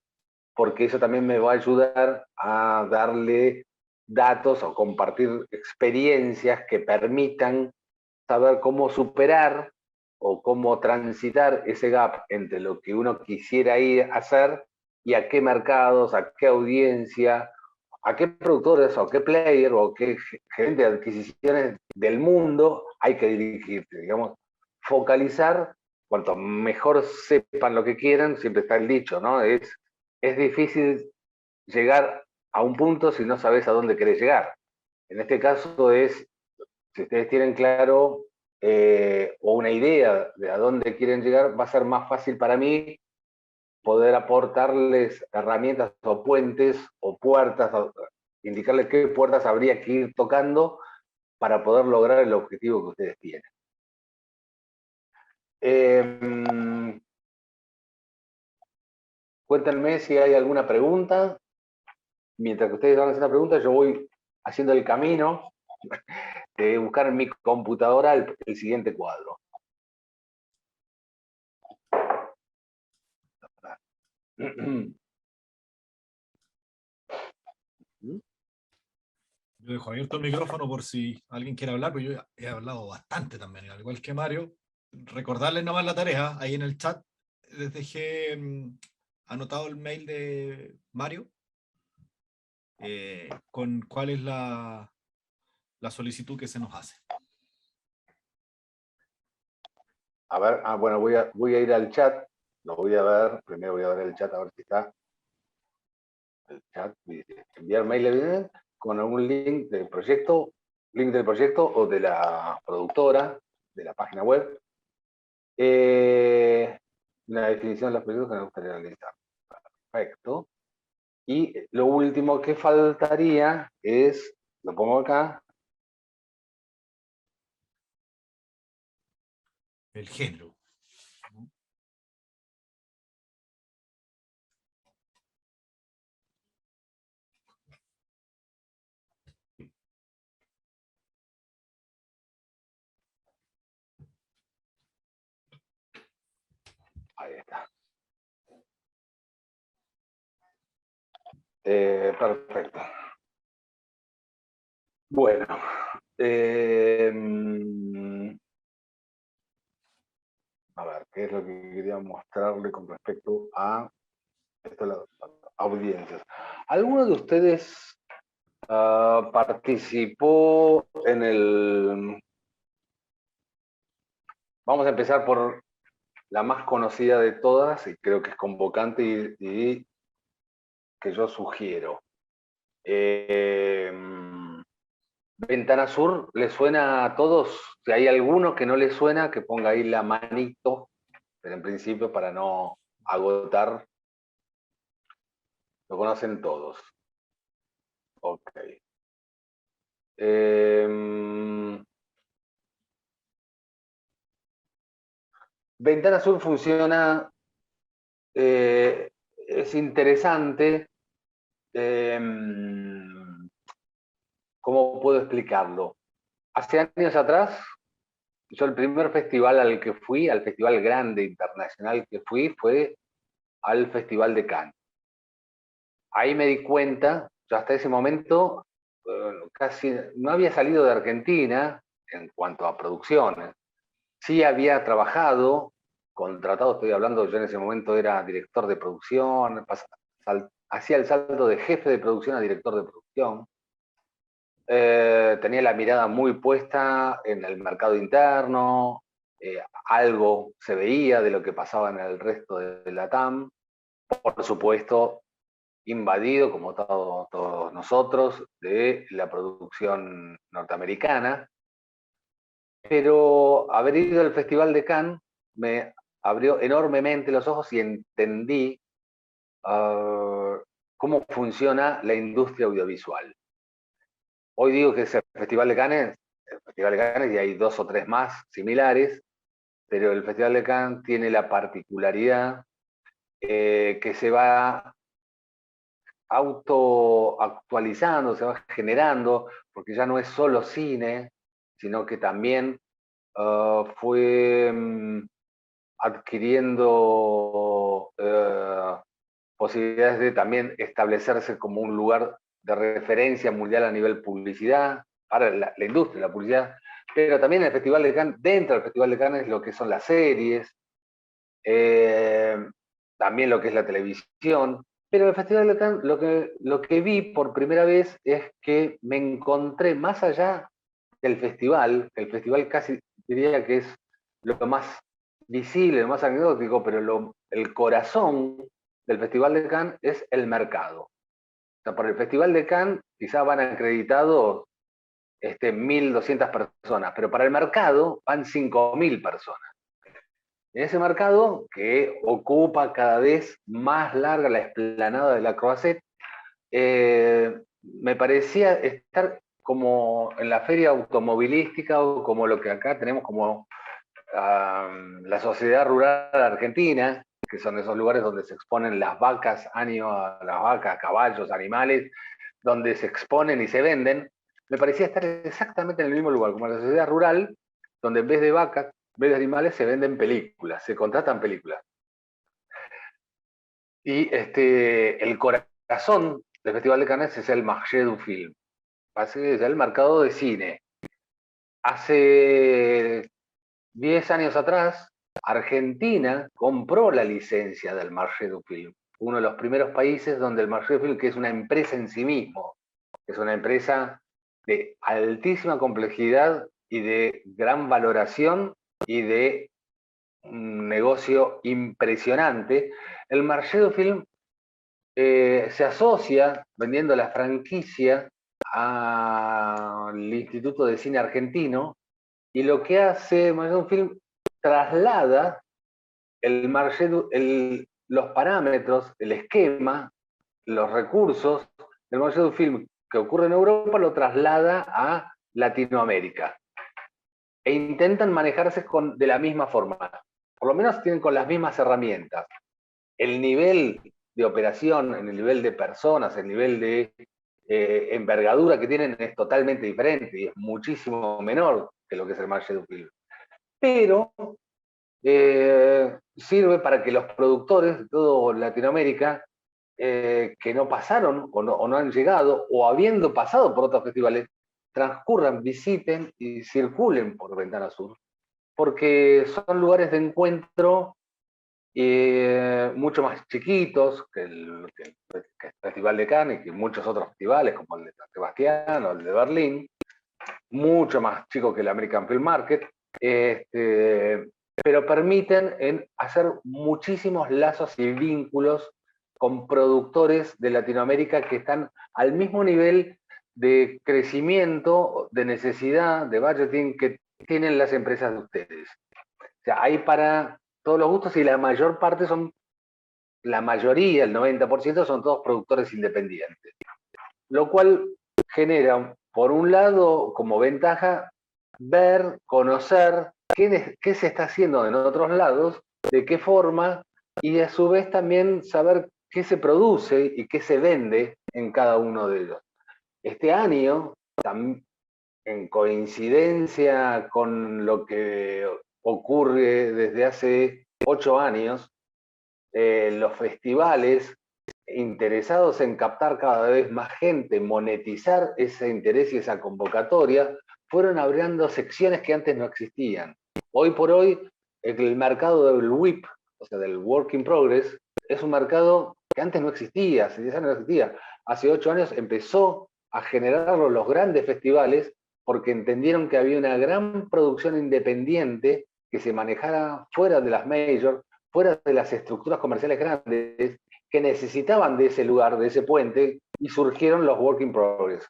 B: porque eso también me va a ayudar a darle datos o compartir experiencias que permitan saber cómo superar o cómo transitar ese gap entre lo que uno quisiera ir a hacer y a qué mercados, a qué audiencia, a qué productores o qué player o qué gerente de adquisiciones del mundo hay que dirigirse, digamos, focalizar, cuanto mejor sepan lo que quieren, siempre está el dicho, ¿no? Es difícil llegar a un punto si no sabes a dónde querés llegar. En este caso si ustedes tienen claro o una idea de a dónde quieren llegar, va a ser más fácil para mí poder aportarles herramientas o puentes o puertas, indicarles qué puertas habría que ir tocando para poder lograr el objetivo que ustedes tienen. Cuéntenme si hay alguna pregunta. Mientras que ustedes van haciendo preguntas, yo voy haciendo el camino de buscar en mi computadora el siguiente cuadro.
A: Yo dejo abierto el micrófono por si alguien quiere hablar, pero yo he hablado bastante también, al igual que Mario. Recordarles nomás la tarea, ahí en el chat les dejé anotado el mail de Mario, con cuál es la solicitud que se nos hace.
B: A ver, bueno, voy a ir al chat, lo voy a ver, primero voy a ver el chat a ver si está. El chat, enviar mail con algún link del proyecto o de la productora, de la página web. La definición de los proyectos que me gustaría realizar. Perfecto. Y lo último que faltaría es, lo pongo acá,
A: El género.
B: Perfecto. Bueno, a ver, ¿qué es lo que quería mostrarle con respecto a esto, las audiencias? ¿Alguno de ustedes participó en el... Vamos a empezar por la más conocida de todas, y creo que es convocante y que yo sugiero. Ventana Sur, ¿le suena a todos? Si hay alguno que no le suena, que ponga ahí la manito, pero en principio para no agotar, lo conocen todos. Ok. Ventana Sur funciona, es interesante. ¿Cómo puedo explicarlo? Hace años atrás, yo el primer festival al que fui, al festival grande internacional que fui, fue al Festival de Cannes. Ahí me di cuenta, yo hasta ese momento casi no había salido de Argentina en cuanto a producciones. Sí había trabajado, contratado, estoy hablando, yo en ese momento era director de producción, hacía el salto de jefe de producción a director de producción. Tenía la mirada muy puesta en el mercado interno, algo se veía de lo que pasaba en el resto de la TAM. Por supuesto, invadido, como todos nosotros, de la producción norteamericana. Pero haber ido al Festival de Cannes me abrió enormemente los ojos y entendí cómo funciona la industria audiovisual. Hoy digo que es el Festival de Cannes, y hay 2 o 3 más similares, pero el Festival de Cannes tiene la particularidad que se va autoactualizando, se va generando, porque ya no es solo cine, sino que también fue adquiriendo posibilidades de también establecerse como un lugar de referencia mundial a nivel publicidad, para la industria de la publicidad, pero también el Festival de Cannes, dentro del Festival de Cannes, lo que son las series, también lo que es la televisión. Pero el Festival de Cannes, lo que vi por primera vez es que me encontré más allá del festival, el festival casi diría que es lo más visible, lo más anecdótico, pero el corazón del Festival de Cannes es el mercado. O sea, por el Festival de Cannes quizás van acreditados 1.200 personas, pero para el mercado van 5.000 personas. En ese mercado, que ocupa cada vez más larga la explanada de la Croisette, me parecía estar como en la feria automovilística o como lo que acá tenemos como la Sociedad Rural Argentina, que son esos lugares donde se exponen las vacas, las vacas, caballos, animales, donde se exponen y se venden. Me parecía estar exactamente en el mismo lugar, como la Sociedad Rural, donde en vez de vacas, en vez de animales, se venden películas, se contratan películas. Y el corazón del Festival de Cannes es el Marché du Film, es el mercado de cine. Hace 10 años atrás, Argentina compró la licencia del Marché du Film, uno de los primeros países donde el Marché du Film, que es una empresa en sí mismo, es una empresa de altísima complejidad y de gran valoración y de un negocio impresionante. El Marché du Film se asocia, vendiendo la franquicia, al Instituto de Cine Argentino, y lo que hace Marché du Film, traslada los parámetros, el esquema, los recursos del Marché du Film que ocurre en Europa, lo traslada a Latinoamérica. E intentan manejarse de la misma forma. Por lo menos tienen con las mismas herramientas. El nivel de operación, el nivel de personas, el nivel de envergadura que tienen es totalmente diferente y es muchísimo menor que lo que es el Marché du Film. Pero sirve para que los productores de toda Latinoamérica que no pasaron o no han llegado, o habiendo pasado por otros festivales, transcurran, visiten y circulen por Ventana Sur, porque son lugares de encuentro mucho más chiquitos que el Festival de Cannes y que muchos otros festivales, como el de San Sebastián o el de Berlín, mucho más chico que el American Film Market, pero permiten hacer muchísimos lazos y vínculos con productores de Latinoamérica que están al mismo nivel de crecimiento, de necesidad, de budgeting que tienen las empresas de ustedes. O sea, hay para todos los gustos y la mayor parte la mayoría, el 90% son todos productores independientes. Lo cual genera, por un lado, como ventaja, ver, conocer qué se está haciendo en otros lados, de qué forma, y a su vez también saber qué se produce y qué se vende en cada uno de ellos. Este año, en coincidencia con lo que ocurre desde hace 8 años, los festivales interesados en captar cada vez más gente, monetizar ese interés y esa convocatoria, fueron abriendo secciones que antes no existían. Hoy por hoy, el mercado del WIP, o sea, del Work in Progress, es un mercado que antes no existía, hace 10 años no existía. Hace 8 años empezó a generarlo los grandes festivales porque entendieron que había una gran producción independiente que se manejara fuera de las majors, fuera de las estructuras comerciales grandes, que necesitaban de ese lugar, de ese puente, y surgieron los Work in Progress.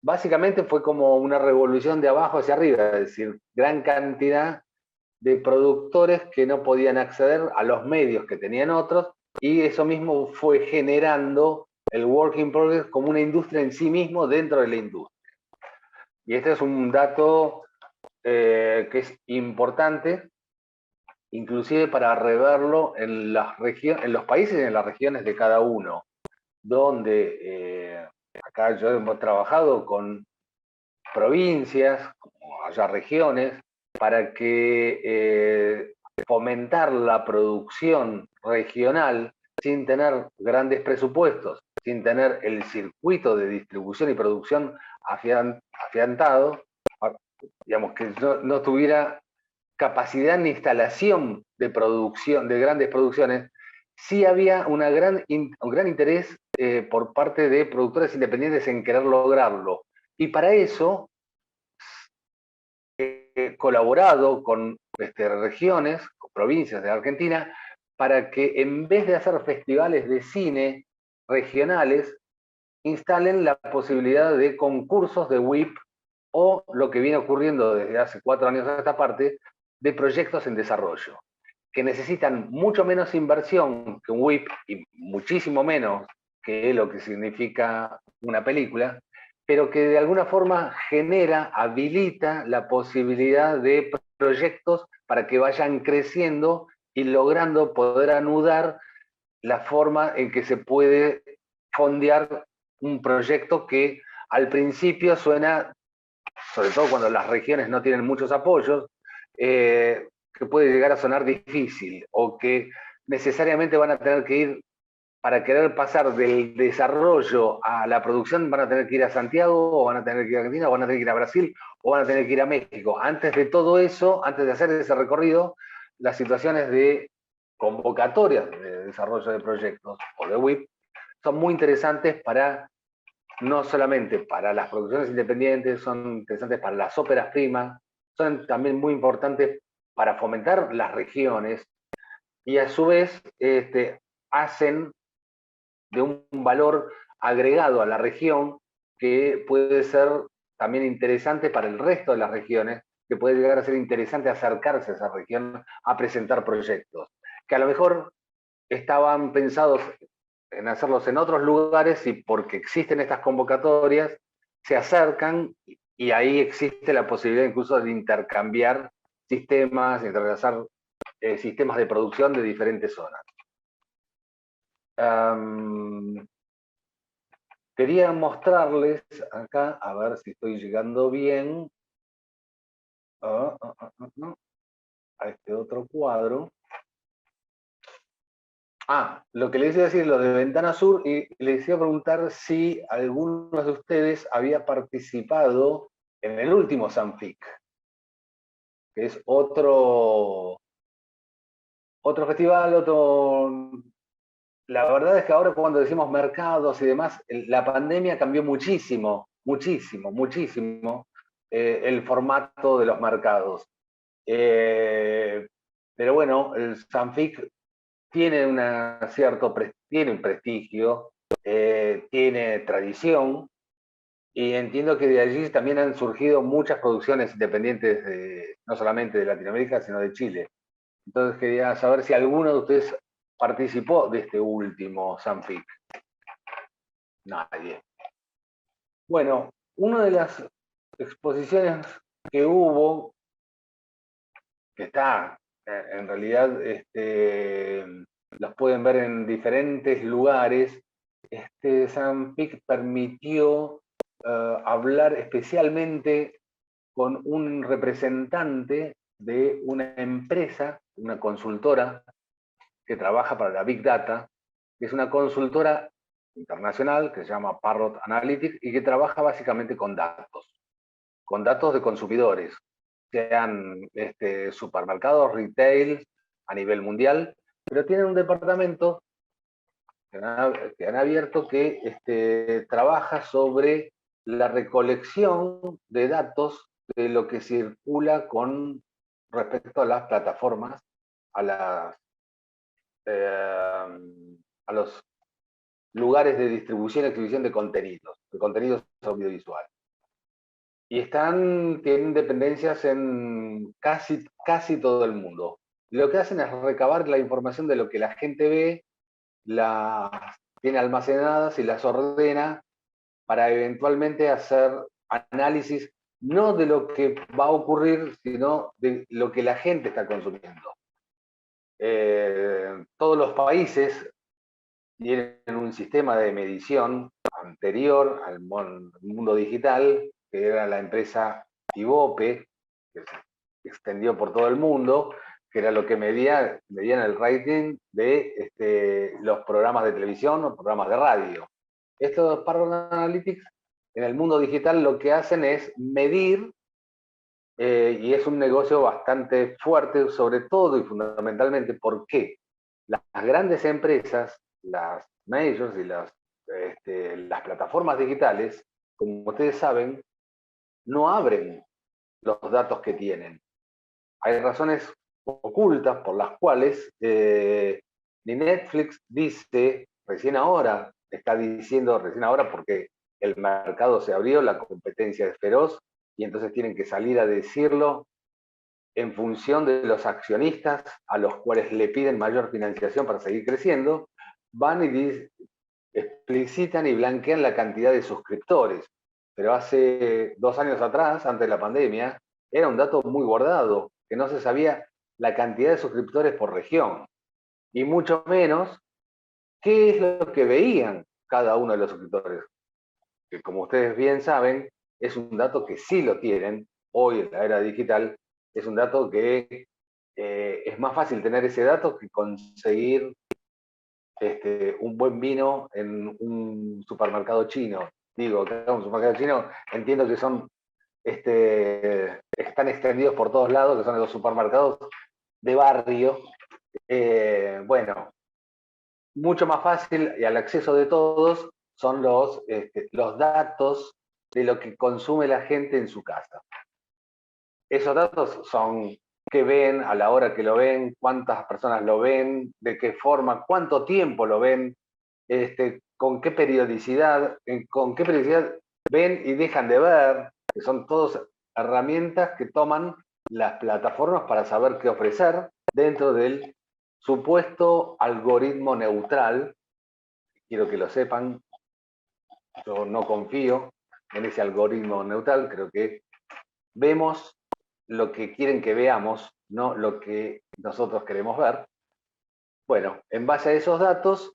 B: Básicamente fue como una revolución de abajo hacia arriba, es decir, gran cantidad de productores que no podían acceder a los medios que tenían otros, y eso mismo fue generando el Work in Progress como una industria en sí mismo dentro de la industria. Y este es un dato que es importante, inclusive para reverlo en los países y en las regiones de cada uno, donde acá yo hemos trabajado con provincias, como allá regiones, para que fomentar la producción regional sin tener grandes presupuestos, sin tener el circuito de distribución y producción afiantado, digamos que no tuviera capacidad ni instalación de producción, de grandes producciones, sí había un gran interés por parte de productores independientes en querer lograrlo. Y para eso he colaborado con regiones, con provincias de Argentina, para que en vez de hacer festivales de cine regionales, instalen la posibilidad de concursos de WIP o lo que viene ocurriendo desde hace 4 años a esta parte, de proyectos en desarrollo, que necesitan mucho menos inversión que un WIP y muchísimo menos que lo que significa una película, pero que de alguna forma habilita la posibilidad de proyectos para que vayan creciendo y logrando poder anudar la forma en que se puede fondear un proyecto que al principio suena, sobre todo cuando las regiones no tienen muchos apoyos, que puede llegar a sonar difícil o que necesariamente van a tener que ir, para querer pasar del desarrollo a la producción, van a tener que ir a Santiago, o van a tener que ir a Argentina, o van a tener que ir a Brasil, o van a tener que ir a México. Antes de todo eso, antes de hacer ese recorrido, las situaciones de convocatorias de desarrollo de proyectos o de WIP son muy interesantes no solamente para las producciones independientes, son interesantes para las óperas primas, son también muy importantes para fomentar las regiones y a su vez hacen de un valor agregado a la región que puede ser también interesante para el resto de las regiones, que puede llegar a ser interesante acercarse a esa región a presentar proyectos, que a lo mejor estaban pensados en hacerlos en otros lugares y porque existen estas convocatorias, se acercan y ahí existe la posibilidad incluso de intercambiar sistemas, intercambiar sistemas de producción de diferentes zonas. Quería mostrarles acá, a ver si estoy llegando bien, a este otro cuadro. Lo que les iba a decir, lo de Ventana Sur, y les iba a preguntar si alguno de ustedes había participado en el último Sanfic, que es otro festival, La verdad es que ahora cuando decimos mercados y demás, la pandemia cambió muchísimo, muchísimo, muchísimo el formato de los mercados. Pero bueno, el Sanfic tiene tiene un prestigio, tiene tradición, y entiendo que de allí también han surgido muchas producciones independientes, no solamente de Latinoamérica, sino de Chile. Entonces quería saber si alguno de ustedes participó de este último Sanfic. Nadie. Bueno, una de las exposiciones que hubo, que está, en realidad, los pueden ver en diferentes lugares. Sanfic permitió hablar especialmente con un representante de una empresa, una consultora que trabaja para la Big Data, que es una consultora internacional que se llama Parrot Analytics y que trabaja básicamente con datos de consumidores, sean supermercados, retail a nivel mundial, pero tienen un departamento que han abierto que trabaja sobre la recolección de datos de lo que circula con respecto a las plataformas, a, las, a los lugares de distribución y exhibición de contenidos audiovisuales. Y tienen dependencias en casi todo el mundo. Lo que hacen es recabar la información de lo que la gente ve, las tiene almacenadas y las ordena para eventualmente hacer análisis no de lo que va a ocurrir, sino de lo que la gente está consumiendo. Todos los países tienen un sistema de medición anterior al mundo digital, que era la empresa Ibope, que se extendió por todo el mundo, que era lo que medían el rating de los programas de televisión o programas de radio. Estos Parrot Analytics en el mundo digital lo que hacen es medir, y es un negocio bastante fuerte, sobre todo y fundamentalmente porque las grandes empresas, las majors y las plataformas digitales, como ustedes saben, no abren los datos que tienen. Hay razones ocultas por las cuales ni Netflix dice, está diciendo recién ahora porque el mercado se abrió, la competencia es feroz, y entonces tienen que salir a decirlo en función de los accionistas a los cuales le piden mayor financiación para seguir creciendo, van y explicitan y blanquean la cantidad de suscriptores. Pero hace 2 años atrás, antes de la pandemia, era un dato muy guardado, que no se sabía la cantidad de suscriptores por región, y mucho menos qué es lo que veían cada uno de los suscriptores, que como ustedes bien saben, es un dato que sí lo tienen hoy en la era digital, es un dato que es más fácil tener ese dato que conseguir un buen vino en un supermercado chino. Digo, que un supermercado chino, entiendo que están extendidos por todos lados, que son los supermercados de barrio. Bueno, mucho más fácil y al acceso de todos son los datos de lo que consume la gente en su casa. Esos datos son qué ven, a la hora que lo ven, cuántas personas lo ven, de qué forma, cuánto tiempo lo ven, con qué periodicidad ven y dejan de ver, que son todas herramientas que toman las plataformas para saber qué ofrecer dentro del supuesto algoritmo neutral. Quiero que lo sepan, yo no confío en ese algoritmo neutral, creo que vemos lo que quieren que veamos, no lo que nosotros queremos ver. Bueno, en base a esos datos,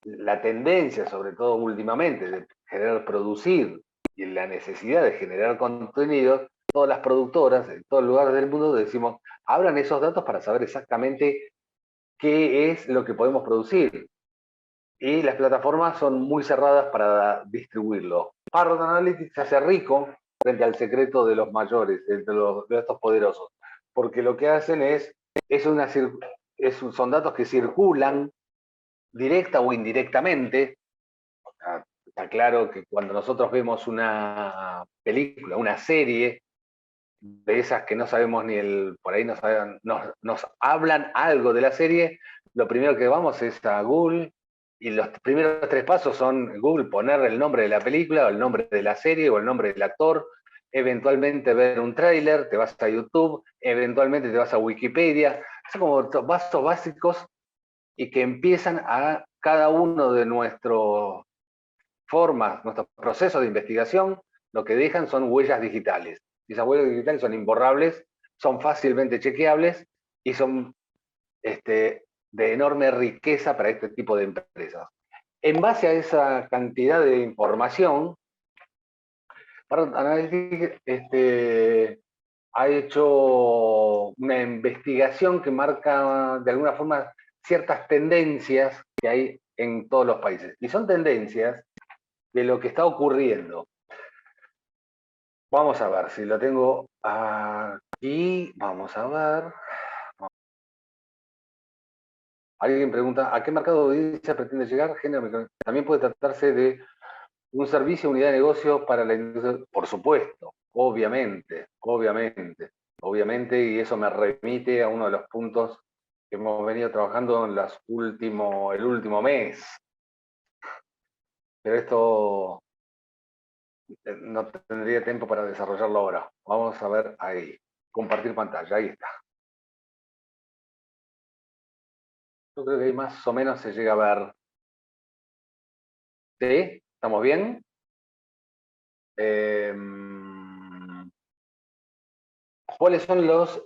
B: la tendencia, sobre todo últimamente, de querer producir y la necesidad de generar contenido, todas las productoras, en todos los lugares del mundo, decimos, abran esos datos para saber exactamente qué es lo que podemos producir. Y las plataformas son muy cerradas para distribuirlo. Parrot Analytics se hace rico frente al secreto de los mayores, de estos poderosos, porque lo que hacen son datos que circulan directa o indirectamente. Está claro que cuando nosotros vemos una película, una serie, de esas que no sabemos por ahí nos hablan algo de la serie, lo primero que vamos es a Google, y los primeros 3 pasos son Google, poner el nombre de la película, o el nombre de la serie, o el nombre del actor, eventualmente ver un tráiler, te vas a YouTube, eventualmente te vas a Wikipedia. Son como pasos básicos y que empiezan a cada uno de nuestros procesos de investigación, lo que dejan son huellas digitales. Y esas huellas digitales son imborrables, son fácilmente chequeables y son de enorme riqueza para este tipo de empresas. En base a esa cantidad de información, Parrot Analytics ha hecho una investigación que marca de alguna forma ciertas tendencias que hay en todos los países. Y son tendencias de lo que está ocurriendo. Vamos a ver si lo tengo aquí. Vamos a ver. Alguien pregunta, ¿a qué mercado de audiencia pretende llegar? También puede tratarse de un servicio, unidad de negocio para la industria. Por supuesto, obviamente, y eso me remite a uno de los puntos que hemos venido trabajando en el último mes. Pero esto no tendría tiempo para desarrollarlo ahora. Vamos a ver ahí. Compartir pantalla, ahí está. Yo creo que ahí más o menos se llega a ver. ¿Sí? ¿Estamos bien? ¿Cuáles son los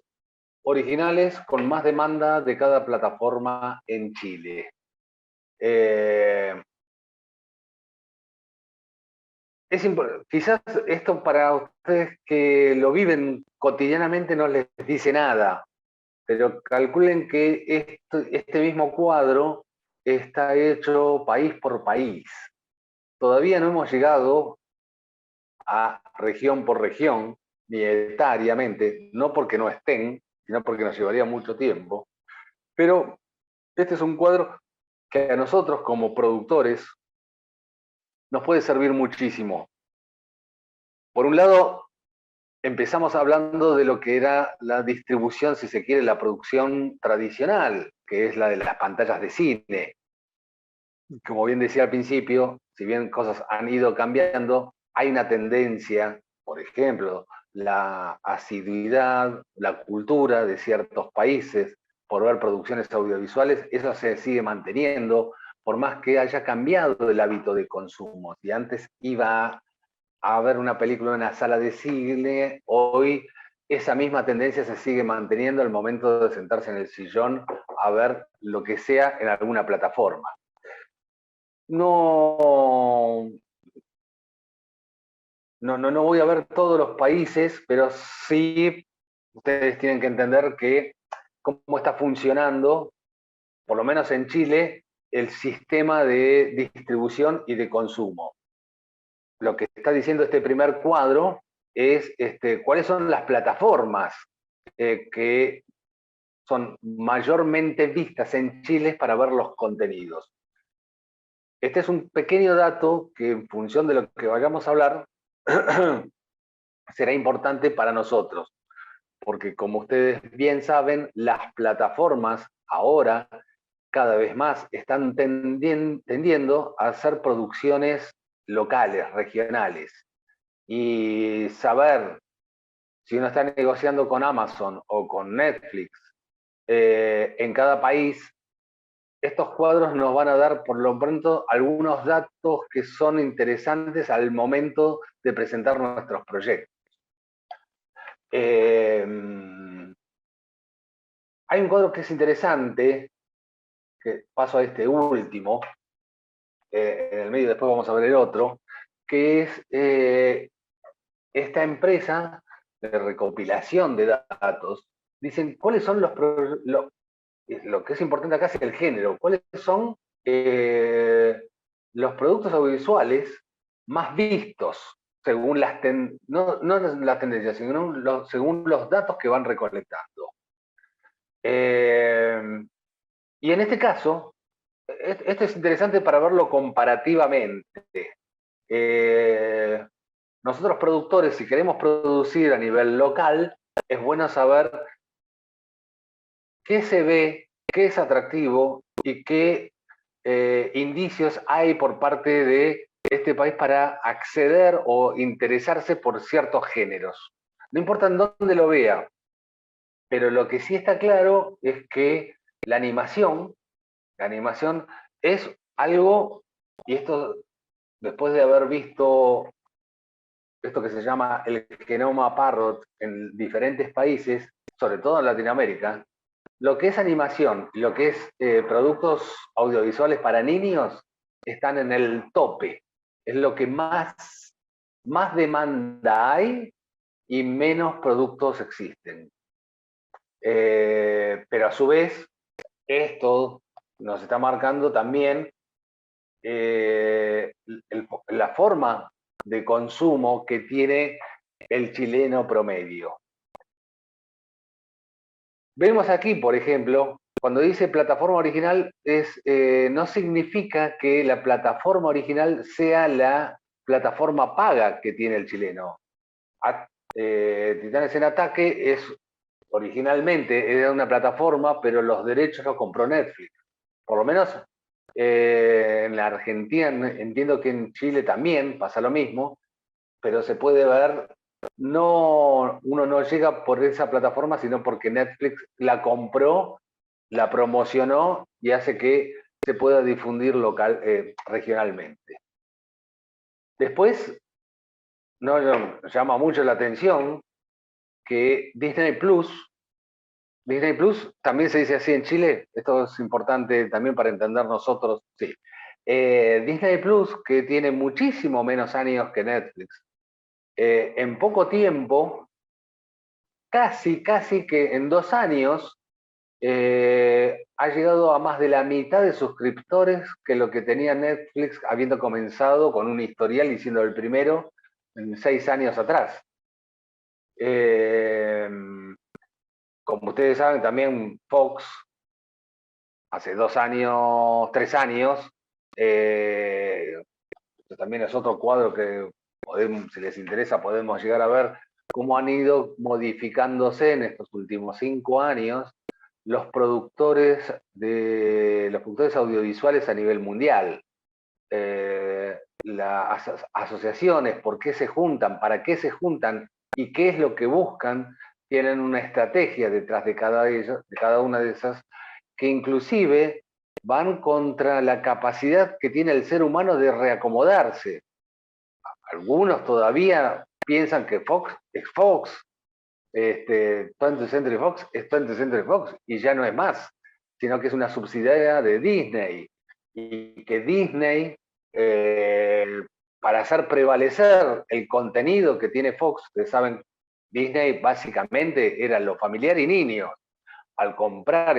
B: originales con más demanda de cada plataforma en Chile? Quizás esto para ustedes que lo viven cotidianamente no les dice nada, pero calculen que este mismo cuadro está hecho país por país. Todavía no hemos llegado a región por región, ni etariamente, no porque no estén, sino porque nos llevaría mucho tiempo. Pero este es un cuadro que a nosotros como productores nos puede servir muchísimo. Por un lado, empezamos hablando de lo que era la distribución, si se quiere, la producción tradicional, que es la de las pantallas de cine. Como bien decía al principio, si bien cosas han ido cambiando, hay una tendencia, por ejemplo, la asiduidad, la cultura de ciertos países por ver producciones audiovisuales, eso se sigue manteniendo, por más que haya cambiado el hábito de consumo. Si antes iba a ver una película en una sala de cine, hoy esa misma tendencia se sigue manteniendo al momento de sentarse en el sillón a ver lo que sea en alguna plataforma. No voy a ver todos los países, pero sí ustedes tienen que entender que cómo está funcionando, por lo menos en Chile, el sistema de distribución y de consumo. Lo que está diciendo este primer cuadro es cuáles son las plataformas que son mayormente vistas en Chile para ver los contenidos. Este es un pequeño dato que en función de lo que vayamos a hablar será importante para nosotros, porque como ustedes bien saben, las plataformas ahora cada vez más están tendiendo a hacer producciones locales, regionales, y saber si uno está negociando con Amazon o con Netflix en cada país, estos cuadros nos van a dar por lo pronto algunos datos que son interesantes al momento de presentar nuestros proyectos. Hay un cuadro que es interesante, que paso a este último, en el medio después vamos a ver el otro, que es esta empresa de recopilación de datos, dicen cuáles son lo que es importante acá es el género, cuáles son los productos audiovisuales más vistos según no las tendencias, sino según los datos que van recolectando. Y en este caso, esto es interesante para verlo comparativamente. Nosotros productores, si queremos producir a nivel local, es bueno saber qué se ve, qué es atractivo y qué indicios hay por parte de este país para acceder o interesarse por ciertos géneros. No importa en dónde lo vea, pero lo que sí está claro es que la animación es algo, y esto después de haber visto esto que se llama el genoma Parrot en diferentes países, sobre todo en Latinoamérica, lo que es animación, lo que es productos audiovisuales para niños, están en el tope. Es lo que más demanda hay y menos productos existen. Pero a su vez, esto nos está marcando también la forma de consumo que tiene el chileno promedio. Vemos aquí, por ejemplo, cuando dice plataforma original, no significa que la plataforma original sea la plataforma paga que tiene el chileno. Titanes en Ataque originalmente era una plataforma, pero los derechos los compró Netflix. Por lo menos en la Argentina, entiendo que en Chile también pasa lo mismo, pero se puede ver, uno no llega por esa plataforma, sino porque Netflix la compró, la promocionó y hace que se pueda difundir regionalmente. Después, nos llama mucho la atención que Disney Plus también se dice así en Chile, esto es importante también para entender nosotros, sí. Disney Plus, que tiene muchísimo menos años que Netflix, en poco tiempo, casi que en 2 años, ha llegado a más de la mitad de suscriptores que lo que tenía Netflix, habiendo comenzado con un historial y siendo el primero en 6 años atrás. Como ustedes saben, también Fox, hace 2 años, 3 años, también es otro cuadro que si les interesa podemos llegar a ver cómo han ido modificándose en estos últimos 5 años los productores audiovisuales a nivel mundial. Las asociaciones, por qué se juntan, para qué se juntan y qué es lo que buscan, tienen una estrategia detrás de cada una de esas, que inclusive van contra la capacidad que tiene el ser humano de reacomodarse. Algunos todavía piensan que Fox es Fox, 20th Century Fox es 20th Century Fox y ya no es más, sino que es una subsidiaria de Disney, y que Disney, para hacer prevalecer el contenido que tiene Fox, ustedes saben, Disney básicamente era lo familiar y niños. Al comprar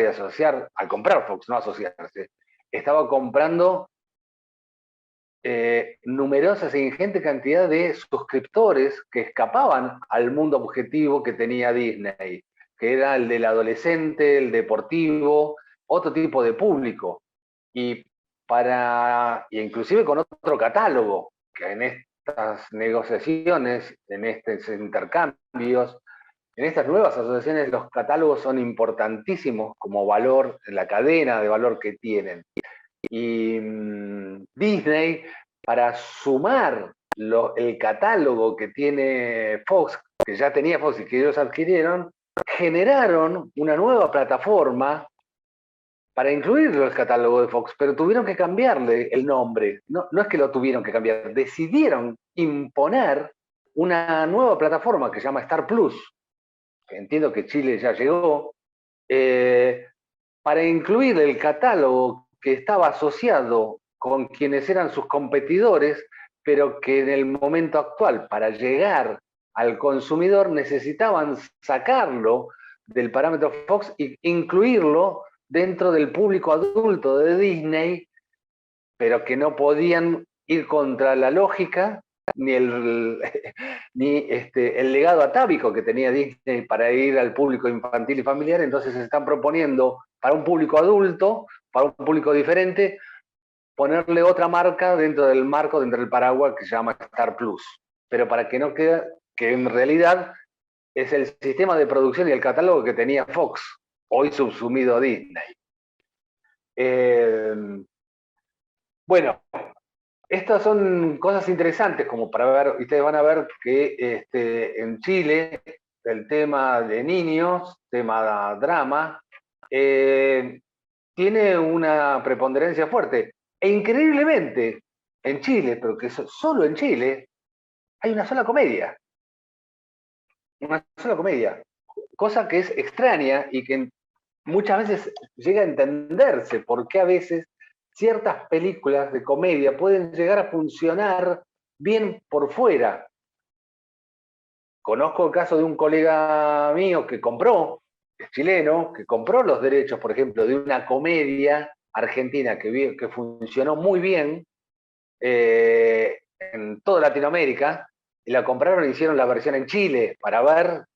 B: Fox, no asociarse, estaba comprando numerosas e ingente cantidad de suscriptores que escapaban al mundo objetivo que tenía Disney, que era el del adolescente, el deportivo, otro tipo de público, y inclusive con otro catálogo, que en estas negociaciones, en estos intercambios, en estas nuevas asociaciones, los catálogos son importantísimos como valor, la cadena de valor que tienen. Y Disney, para sumar el catálogo que tiene Fox, que ya tenía Fox y que ellos adquirieron, generaron una nueva plataforma para incluirlo en el catálogo de Fox, pero tuvieron que cambiarle el nombre. No es que lo tuvieron que cambiar, decidieron imponer una nueva plataforma que se llama Star Plus, que entiendo que Chile ya llegó, para incluir el catálogo que estaba asociado con quienes eran sus competidores, pero que en el momento actual, para llegar al consumidor, necesitaban sacarlo del parámetro Fox e incluirlo dentro del público adulto de Disney, pero que no podían ir contra la lógica ni el legado atávico que tenía Disney para ir al público infantil y familiar. Entonces se están proponiendo para un público adulto, para un público diferente, ponerle otra marca dentro del marco, dentro del paraguas que se llama Star Plus. Pero para que no quede, que en realidad es el sistema de producción y el catálogo que tenía Fox, hoy subsumido a Disney. Bueno, estas son cosas interesantes como para ver. Ustedes van a ver que en Chile el tema de niños, tema drama, tiene una preponderancia fuerte. E increíblemente, en Chile, pero que solo en Chile, hay una sola comedia. Una sola comedia. Cosa que es extraña y que muchas veces llega a entenderse por qué a veces ciertas películas de comedia pueden llegar a funcionar bien por fuera. Conozco el caso de un colega mío que compró, es chileno, que compró los derechos, por ejemplo, de una comedia argentina que funcionó muy bien en toda Latinoamérica, y la compraron y hicieron la versión en Chile para ver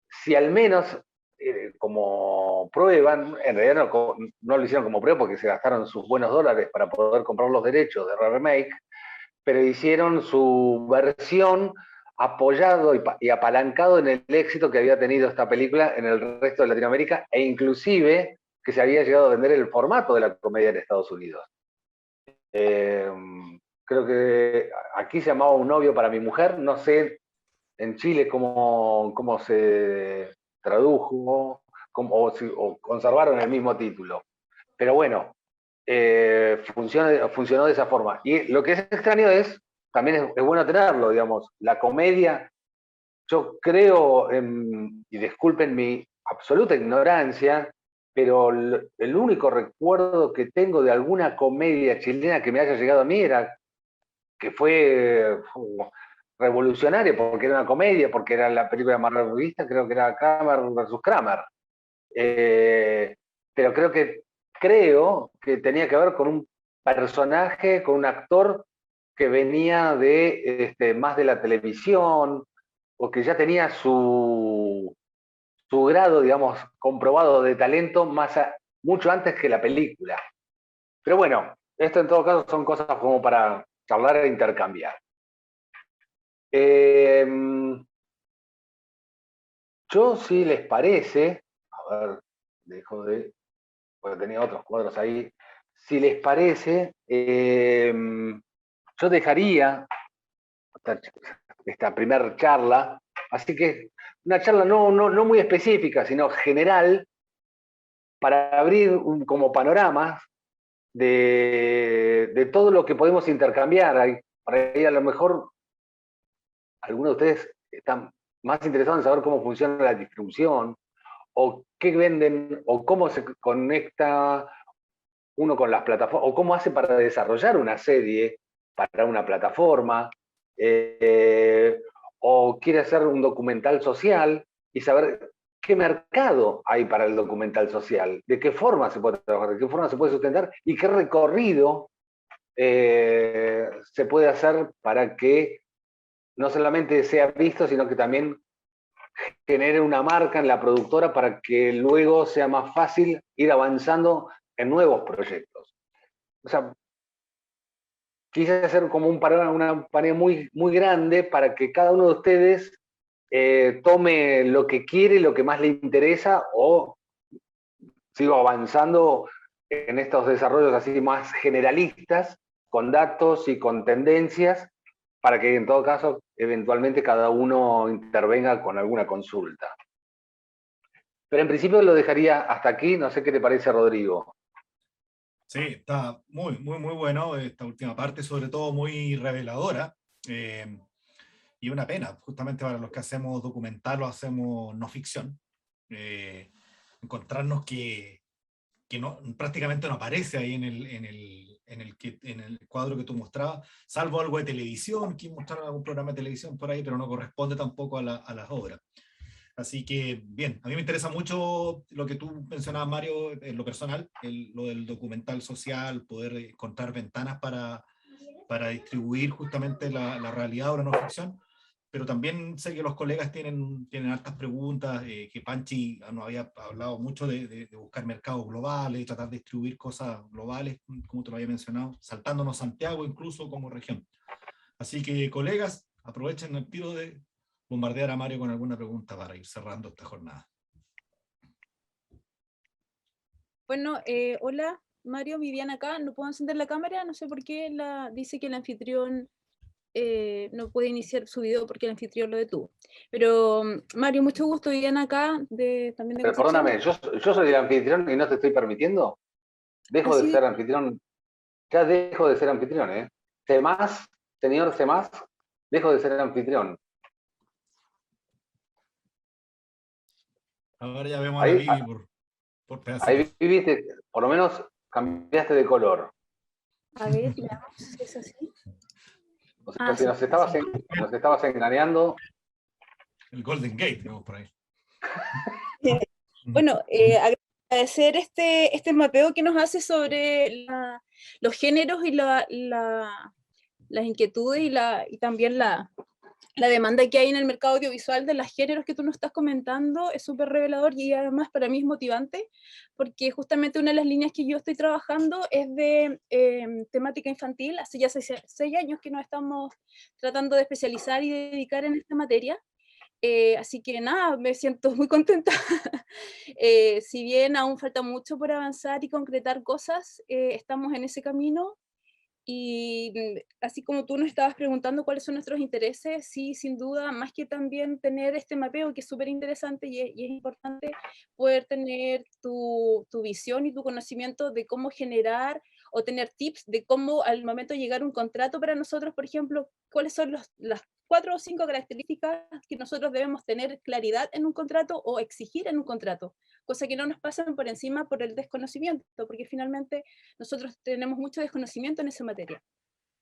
B: si al menos como prueban, en realidad no lo hicieron como prueba porque se gastaron sus buenos dólares para poder comprar los derechos de remake, pero hicieron su versión apoyado y apalancado en el éxito que había tenido esta película en el resto de Latinoamérica, e inclusive que se había llegado a vender el formato de la comedia en Estados Unidos. Creo que aquí se llamaba Un novio para mi mujer, no sé en Chile cómo se tradujo o conservaron el mismo título. Pero bueno, funcionó de esa forma. Y lo que es extraño también es bueno tenerlo, digamos, la comedia. Yo creo, y disculpen mi absoluta ignorancia, pero el único recuerdo que tengo de alguna comedia chilena que me haya llegado a mí era que fue revolucionaria, porque era una comedia, porque era la película más revista, creo que era Kramer versus Kramer. Pero creo que tenía que ver con un personaje, con un actor que venía más de la televisión, o que ya tenía su grado, digamos, comprobado de talento mucho antes que la película. Pero bueno, esto en todo caso son cosas como para charlar e intercambiar. Yo, si les parece, a ver, porque tenía otros cuadros ahí, si les parece, yo dejaría esta primera charla, así que una charla no muy específica, sino general, para abrir como panoramas de todo lo que podemos intercambiar. Para ahí a lo mejor algunos de ustedes están más interesados en saber cómo funciona la distribución, o qué venden, o cómo se conecta uno con las plataformas, o cómo hace para desarrollar una serie para una plataforma, o quiere hacer un documental social y saber qué mercado hay para el documental social, de qué forma se puede trabajar, de qué forma se puede sustentar y qué recorrido se puede hacer para que no solamente sea visto, sino que también genere una marca en la productora para que luego sea más fácil ir avanzando en nuevos proyectos. O sea, quise hacer como una panel muy, muy grande para que cada uno de ustedes tome lo que quiere, lo que más le interesa, o sigo avanzando en estos desarrollos así más generalistas, con datos y con tendencias, para que en todo caso, eventualmente cada uno intervenga con alguna consulta. Pero en principio lo dejaría hasta aquí, no sé qué te parece, Rodrigo.
A: Sí, está muy, muy, muy bueno esta última parte, sobre todo muy reveladora. Y una pena, justamente para los que hacemos documental o hacemos no ficción, encontrarnos que que no, prácticamente no aparece ahí en el cuadro que tú mostrabas, salvo algo de televisión, que mostraron algún programa de televisión por ahí, pero no corresponde tampoco a las obras. Así que, bien, a mí me interesa mucho lo que tú mencionabas, Mario, en lo personal, lo del documental social, poder encontrar ventanas para distribuir justamente la realidad o la no ficción, pero también sé que los colegas tienen hartas preguntas, que Panchi nos había hablado mucho de buscar mercados globales, de tratar de distribuir cosas globales, como te lo había mencionado, saltándonos Santiago incluso como región. Así que, colegas, aprovechen el tiro de bombardear a Mario con alguna pregunta para ir cerrando esta jornada.
C: Bueno, hola, Mario, Viviana acá. No puedo encender la cámara, no sé por qué dice que el anfitrión no puede iniciar su video porque el anfitrión lo detuvo. Pero, Mario, mucho gusto, Viviana acá, también de
B: Pero
C: Concepción.
B: perdóname, yo soy el anfitrión y no te estoy permitiendo. Dejo de
C: Así,
B: ser anfitrión. Ya dejo de ser anfitrión, ¿eh? Semás, señor Semás, dejo de ser anfitrión.
A: Ahora ya vemos a la
B: Ahí,
A: Vivi por
B: ahí
A: pedacitos.
B: viviste, por lo menos cambiaste de color.
C: a ver, veamos si es así.
B: O sea,
C: Ah,
B: si
C: sí, sí.
B: nos estabas engañando.
A: El Golden Gate, vemos por ahí.
C: Bueno, agradecer este mapeo que nos hace sobre los géneros y las inquietudes y también la demanda que hay en el mercado audiovisual de los géneros que tú nos estás comentando. Es súper revelador y además para mí es motivante, porque justamente una de las líneas que yo estoy trabajando es de temática infantil. Hace ya 6 años que nos estamos tratando de especializar y dedicar en esta materia. Así que nada, me siento muy contenta. Si bien aún falta mucho por avanzar y concretar cosas, estamos en ese camino. Y así como tú nos estabas preguntando cuáles son nuestros intereses, sí, sin duda, más que también tener este mapeo, que es súper interesante y es importante poder tener tu visión y tu conocimiento de cómo generar o tener tips de cómo al momento de llegar a un contrato para nosotros, por ejemplo, cuáles son las 4 o 5 características que nosotros debemos tener claridad en un contrato o exigir en un contrato, cosa que no nos pasen por encima por el desconocimiento, porque finalmente nosotros tenemos mucho desconocimiento en esa materia,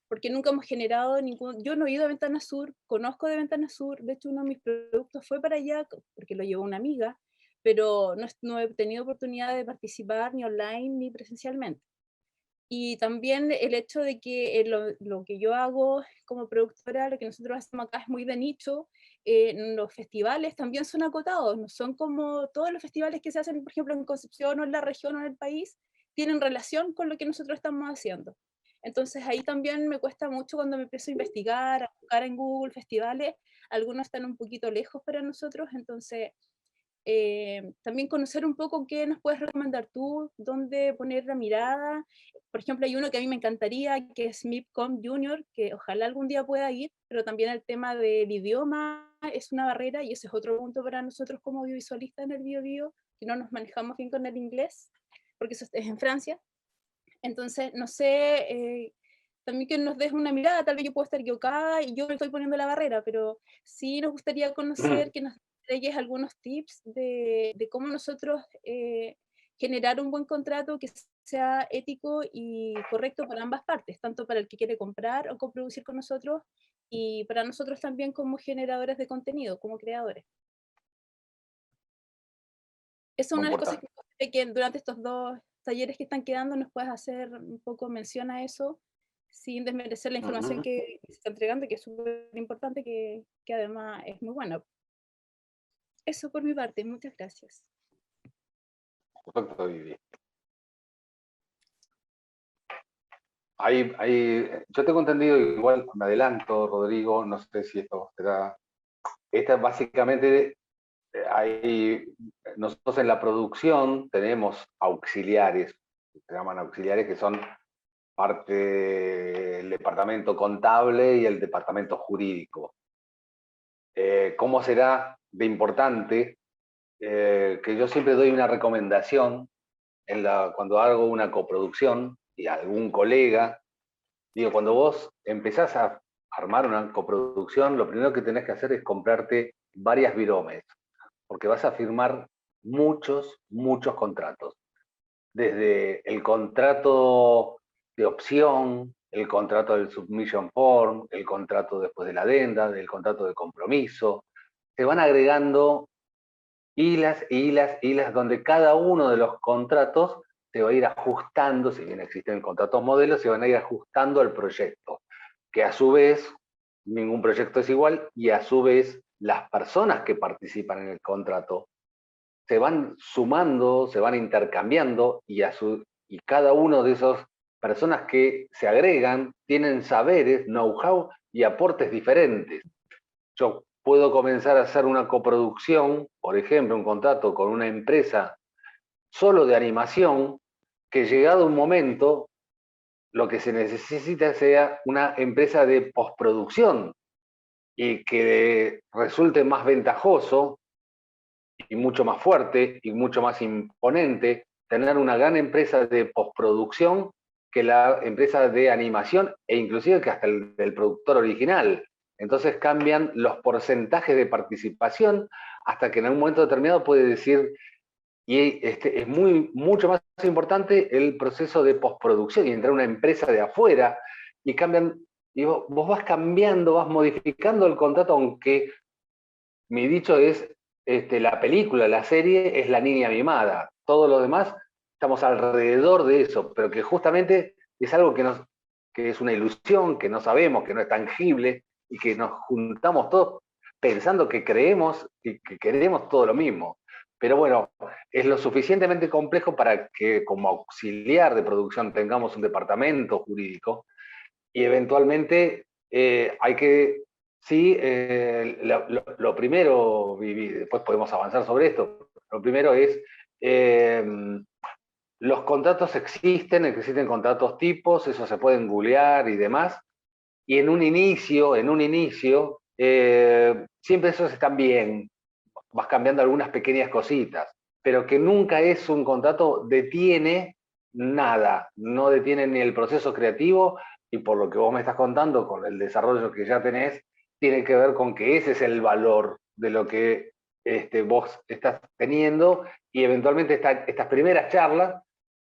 C: porque nunca hemos generado yo no he ido a Ventana Sur, conozco de Ventana Sur, de hecho uno de mis productos fue para allá, porque lo llevó una amiga, pero no he tenido oportunidad de participar ni online ni presencialmente. Y también el hecho de que lo que yo hago como productora, lo que nosotros hacemos acá es muy de nicho. Los festivales también son acotados, no son como todos los festivales que se hacen, por ejemplo, en Concepción o en la región o en el país, tienen relación con lo que nosotros estamos haciendo. Entonces ahí también me cuesta mucho cuando me empiezo a investigar, a buscar en Google festivales, algunos están un poquito lejos para nosotros, entonces también conocer un poco qué nos puedes recomendar tú, dónde poner la mirada. Por ejemplo, hay uno que a mí me encantaría, que es MIPCOM Junior, que ojalá algún día pueda ir, pero también el tema del idioma es una barrera y ese es otro punto para nosotros como audiovisualistas en el Biobío, que no nos manejamos bien con el inglés, porque eso es en Francia. Entonces, no sé, también que nos des una mirada, tal vez yo puedo estar equivocada y yo me estoy poniendo la barrera, pero sí nos gustaría conocer, que nos entregues algunos tips de cómo nosotros generar un buen contrato que sea ético y correcto para ambas partes, tanto para el que quiere comprar o coproducir con nosotros, y para nosotros también como generadores de contenido, como creadores. Esa es
B: No
C: una de las
B: importa.
C: cosas que me gustaría que durante estos 2 talleres que están quedando nos puedas hacer un poco mención a eso, sin desmerecer la información que se está entregando, que es súper importante, que además es muy buena. Eso por mi parte, muchas gracias.
B: Perfecto, Vivi. Yo tengo entendido, igual me adelanto, Rodrigo, no sé si esto será. Esta básicamente, nosotros en la producción tenemos auxiliares, se llaman auxiliares, que son parte del departamento contable y el departamento jurídico. ¿Cómo será de importante? Que yo siempre doy una recomendación cuando hago una coproducción y a algún colega, digo, cuando vos empezás a armar una coproducción, lo primero que tenés que hacer es comprarte varias viromes, porque vas a firmar muchos contratos. desde el contrato de opción, el contrato del submission form, el contrato después de la adenda, el contrato de compromiso. Se van agregando hilas, hilas, hilas, donde cada uno de los contratos se va a ir ajustando, si bien existen contratos modelos, se van a ir ajustando al proyecto, que a su vez, ningún proyecto es igual, y a su vez, las personas que participan en el contrato se van sumando, se van intercambiando, y cada uno de esas personas que se agregan tienen saberes, know-how y aportes diferentes. Yo puedo comenzar a hacer una coproducción, por ejemplo, un contrato con una empresa solo de animación, que llegado un momento, lo que se necesita sea una empresa de postproducción y que resulte más ventajoso y mucho más fuerte y mucho más imponente tener una gran empresa de postproducción que la empresa de animación e inclusive que hasta el del productor original. Entonces cambian los porcentajes de participación hasta que en un momento determinado puede decir, y es mucho más importante el proceso de postproducción y entrar una empresa de afuera y cambian, y vos vas cambiando, vas modificando el contrato, aunque mi dicho es, la película, la serie es la niña mimada, todo lo demás estamos alrededor de eso, pero que justamente es algo que es una ilusión, que no sabemos, que no es tangible, y que nos juntamos todos pensando que creemos y que queremos todo lo mismo. Pero bueno, es lo suficientemente complejo para que como auxiliar de producción tengamos un departamento jurídico y eventualmente hay que, sí, lo primero, y después podemos avanzar sobre esto, lo primero es, los contratos existen contratos tipos, eso se pueden googlear y demás, y en un inicio, siempre esos están bien, vas cambiando algunas pequeñas cositas, pero que nunca es un contrato, detiene nada, no detiene ni el proceso creativo, y por lo que vos me estás contando, con el desarrollo que ya tenés, tiene que ver con que ese es el valor de lo que vos estás teniendo, y eventualmente estas primeras charlas,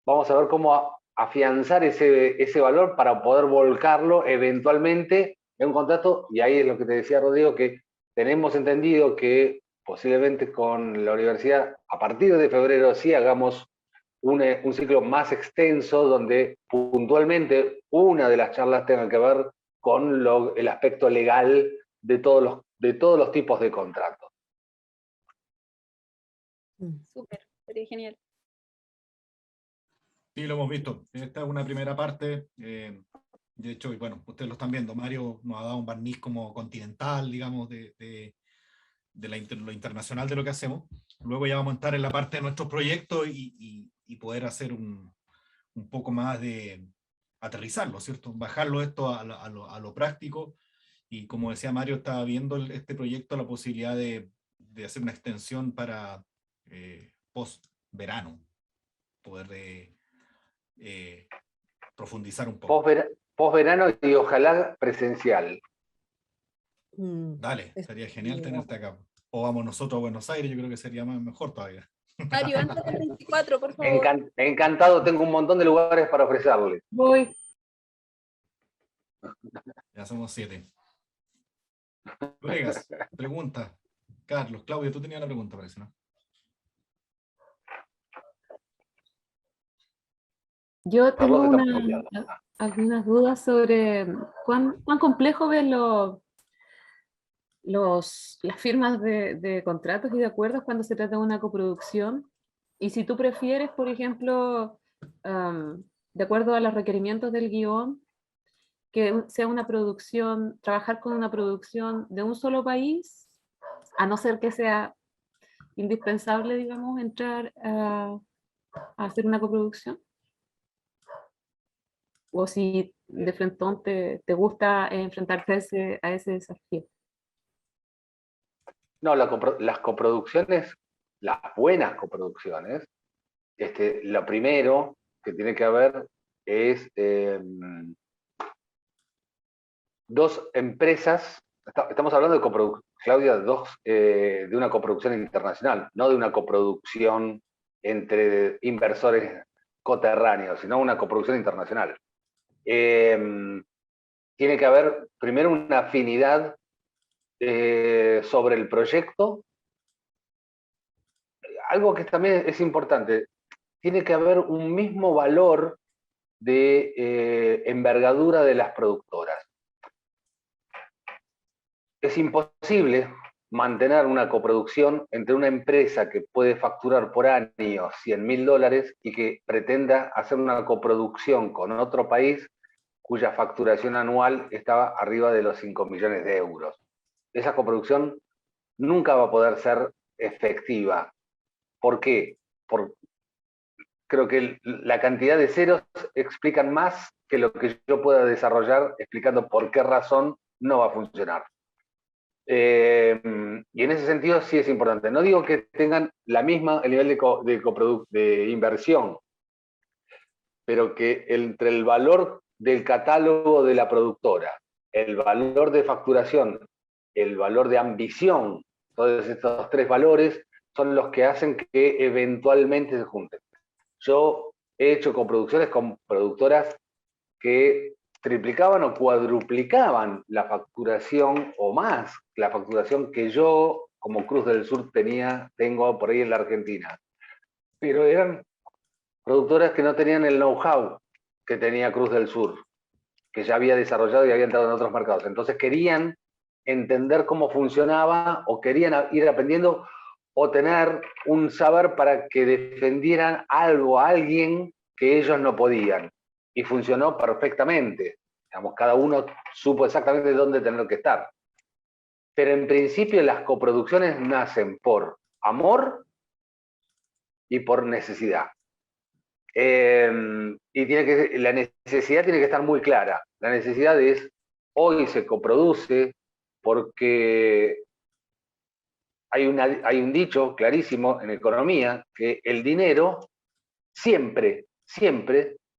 B: vamos a ver cómo afianzar ese valor para poder volcarlo eventualmente en un contrato, y ahí es lo que te decía Rodrigo, que tenemos entendido que posiblemente con la universidad, a partir de febrero sí hagamos un ciclo más extenso donde puntualmente una de las charlas tenga que ver con el aspecto legal de todos los tipos de contratos.
C: Súper, sería genial.
A: Sí, lo hemos visto. Esta es una primera parte. De hecho, y bueno, ustedes lo están viendo. Mario nos ha dado un barniz como continental, digamos, de lo internacional de lo que hacemos. Luego ya vamos a entrar en la parte de nuestros proyectos y poder hacer un poco más de aterrizarlo, ¿cierto? Bajarlo esto a lo práctico. Y como decía Mario, estaba viendo este proyecto la posibilidad de hacer una extensión para post-verano, poder profundizar un poco.
B: Post-verano y ojalá presencial.
A: Dale, sería genial tenerte acá. O vamos nosotros a Buenos Aires, yo creo que sería mejor todavía.
C: Mario, antes del 24, por favor.
B: Encantado, tengo un montón de lugares para ofrecerles.
D: Voy.
A: Ya somos 7. Colegas, pregunta. Carlos, Claudio, tú tenías la pregunta, parece, ¿no?
D: Yo tengo
B: Carlos está muteado.
D: algunas dudas sobre cuán complejo ven las firmas de contratos y de acuerdos cuando se trata de una coproducción. Y si tú prefieres, por ejemplo, de acuerdo a los requerimientos del guión, que sea una producción, trabajar con una producción de un solo país, a no ser que sea indispensable, digamos, entrar a hacer una coproducción. O si de frente te gusta enfrentarte a ese desafío.
B: No, las coproducciones, las buenas coproducciones, lo primero que tiene que haber es dos empresas, estamos hablando de Claudia, de una coproducción internacional, no de una coproducción entre inversores coterráneo, sino una coproducción internacional. Tiene que haber primero una afinidad sobre el proyecto. Algo que también es importante, tiene que haber un mismo valor de envergadura de las productoras. Es imposible mantener una coproducción entre una empresa que puede facturar por año $100.000 y que pretenda hacer una coproducción con otro país cuya facturación anual estaba arriba de los 5 millones de euros. Esa coproducción nunca va a poder ser efectiva. ¿Por qué? Creo que la cantidad de ceros explican más que lo que yo pueda desarrollar explicando por qué razón no va a funcionar. Y en ese sentido sí es importante. No digo que tengan el nivel de inversión, pero que entre el valor del catálogo de la productora, el valor de facturación, el valor de ambición, todos estos tres valores son los que hacen que eventualmente se junten. Yo he hecho coproducciones con productoras que triplicaban o cuadruplicaban la facturación o más la facturación que yo como Cruz del Sur tengo por ahí en la Argentina. Pero eran productoras que no tenían el know-how que tenía Cruz del Sur, que ya había desarrollado y había entrado en otros mercados. Entonces querían entender cómo funcionaba o querían ir aprendiendo o tener un saber para que defendieran algo a alguien que ellos no podían. Y funcionó perfectamente. Digamos, cada uno supo exactamente dónde tener que estar. Pero en principio las coproducciones nacen por amor y por necesidad. Y la necesidad tiene que estar muy clara. La necesidad es, hoy se coproduce porque hay un dicho clarísimo en economía que el dinero siempre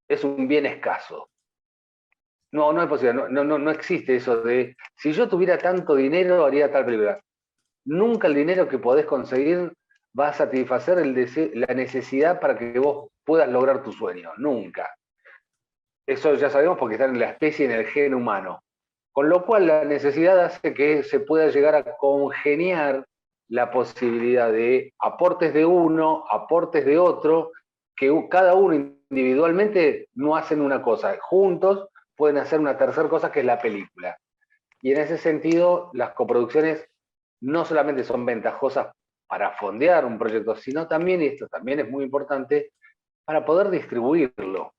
B: es un bien escaso. No es posible, no existe eso de, si yo tuviera tanto dinero haría tal película. Nunca el dinero que podés conseguir va a satisfacer la necesidad para que vos puedas lograr tu sueño, nunca. Eso ya sabemos porque está en la especie, en el gen humano. Con lo cual la necesidad hace que se pueda llegar a congeniar la posibilidad de aportes de uno, aportes de otro, que cada uno individualmente no hacen una cosa, juntos pueden hacer una tercera cosa que es la película. Y en ese sentido, las coproducciones no solamente son ventajosas para fondear un proyecto, sino también, y esto también es muy importante, para poder distribuirlo.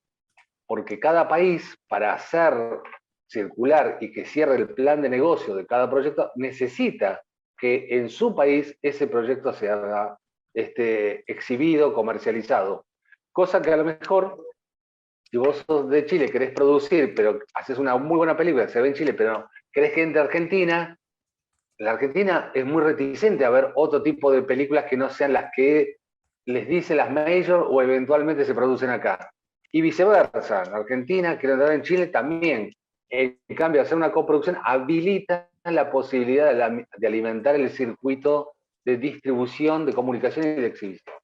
B: Porque cada país, para hacer circular y que cierre el plan de negocio de cada proyecto, necesita que en su país ese proyecto se haga exhibido, comercializado. Cosa que a lo mejor, si vos sos de Chile, querés producir, pero haces una muy buena película, se ve en Chile, pero querés que entre a Argentina, la Argentina es muy reticente a ver otro tipo de películas que no sean las que les dice las major o eventualmente se producen acá. Y viceversa, la Argentina quiere entrar en Chile también. En cambio, hacer una coproducción habilita la posibilidad de alimentar el circuito de distribución, de comunicación y de exhibición.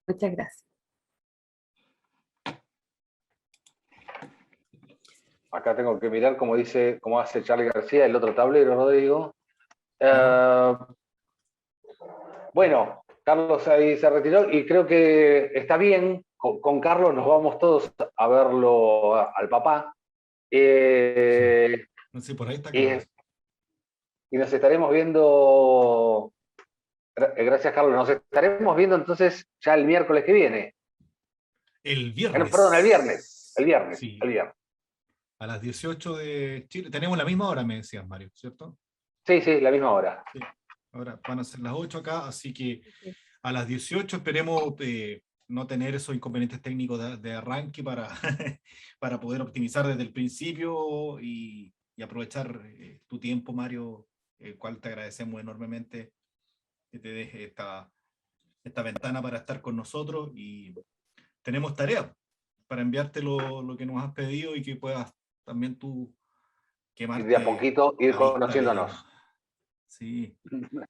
D: Muchas gracias.
B: Acá tengo que mirar cómo hace Charlie García, el otro tablero, Rodrigo. Bueno, Carlos ahí se retiró y creo que está bien. Con Carlos nos vamos todos a verlo al papá.
A: No sé, por ahí está Carlos.
B: Y nos estaremos viendo. Gracias, Carlos. Nos estaremos viendo entonces ya el miércoles que viene.
A: El viernes.
B: Perdón, el viernes.
A: Sí.
B: El viernes.
A: A las 18 de Chile. Tenemos la misma hora, me decías, Mario, ¿cierto?
B: Sí, la misma hora.
A: Sí. Ahora van a ser las 8 acá, así que a las 18 esperemos no tener esos inconvenientes técnicos de arranque para, para poder optimizar desde el principio y aprovechar tu tiempo, Mario, el cual te agradecemos enormemente que te deje esta ventana para estar con nosotros, y tenemos tarea para enviarte lo que nos has pedido y que puedas también tú quemarte.
B: Y de a poquito ir conociéndonos.
A: Sí,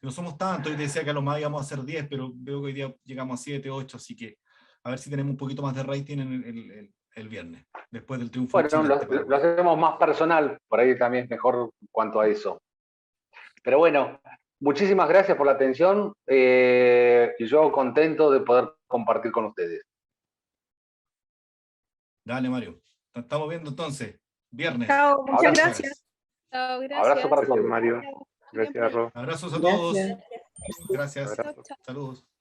A: no somos tantos, yo te decía que a lo más íbamos a hacer 10, pero veo que hoy día llegamos a 7, 8, así que a ver si tenemos un poquito más de rating el viernes, después del triunfo de
B: Bueno,
A: Chile ante
B: lo
A: Paraguay.
B: hacemos más personal, por ahí también es mejor en cuanto a eso. Pero bueno, muchísimas gracias por la atención y yo contento de poder compartir con ustedes.
A: Dale, Mario. Nos estamos viendo entonces, viernes.
C: Chao, muchas
B: Abrazo.
C: gracias. Chao, gracias.
B: Abrazo para
E: Gracias,
B: todos.
E: Mario. Gracias, Ro.
A: Abrazos a todos.
D: Gracias.
A: Gracias.
E: Abrazo.
C: Chao, chao.
A: Saludos.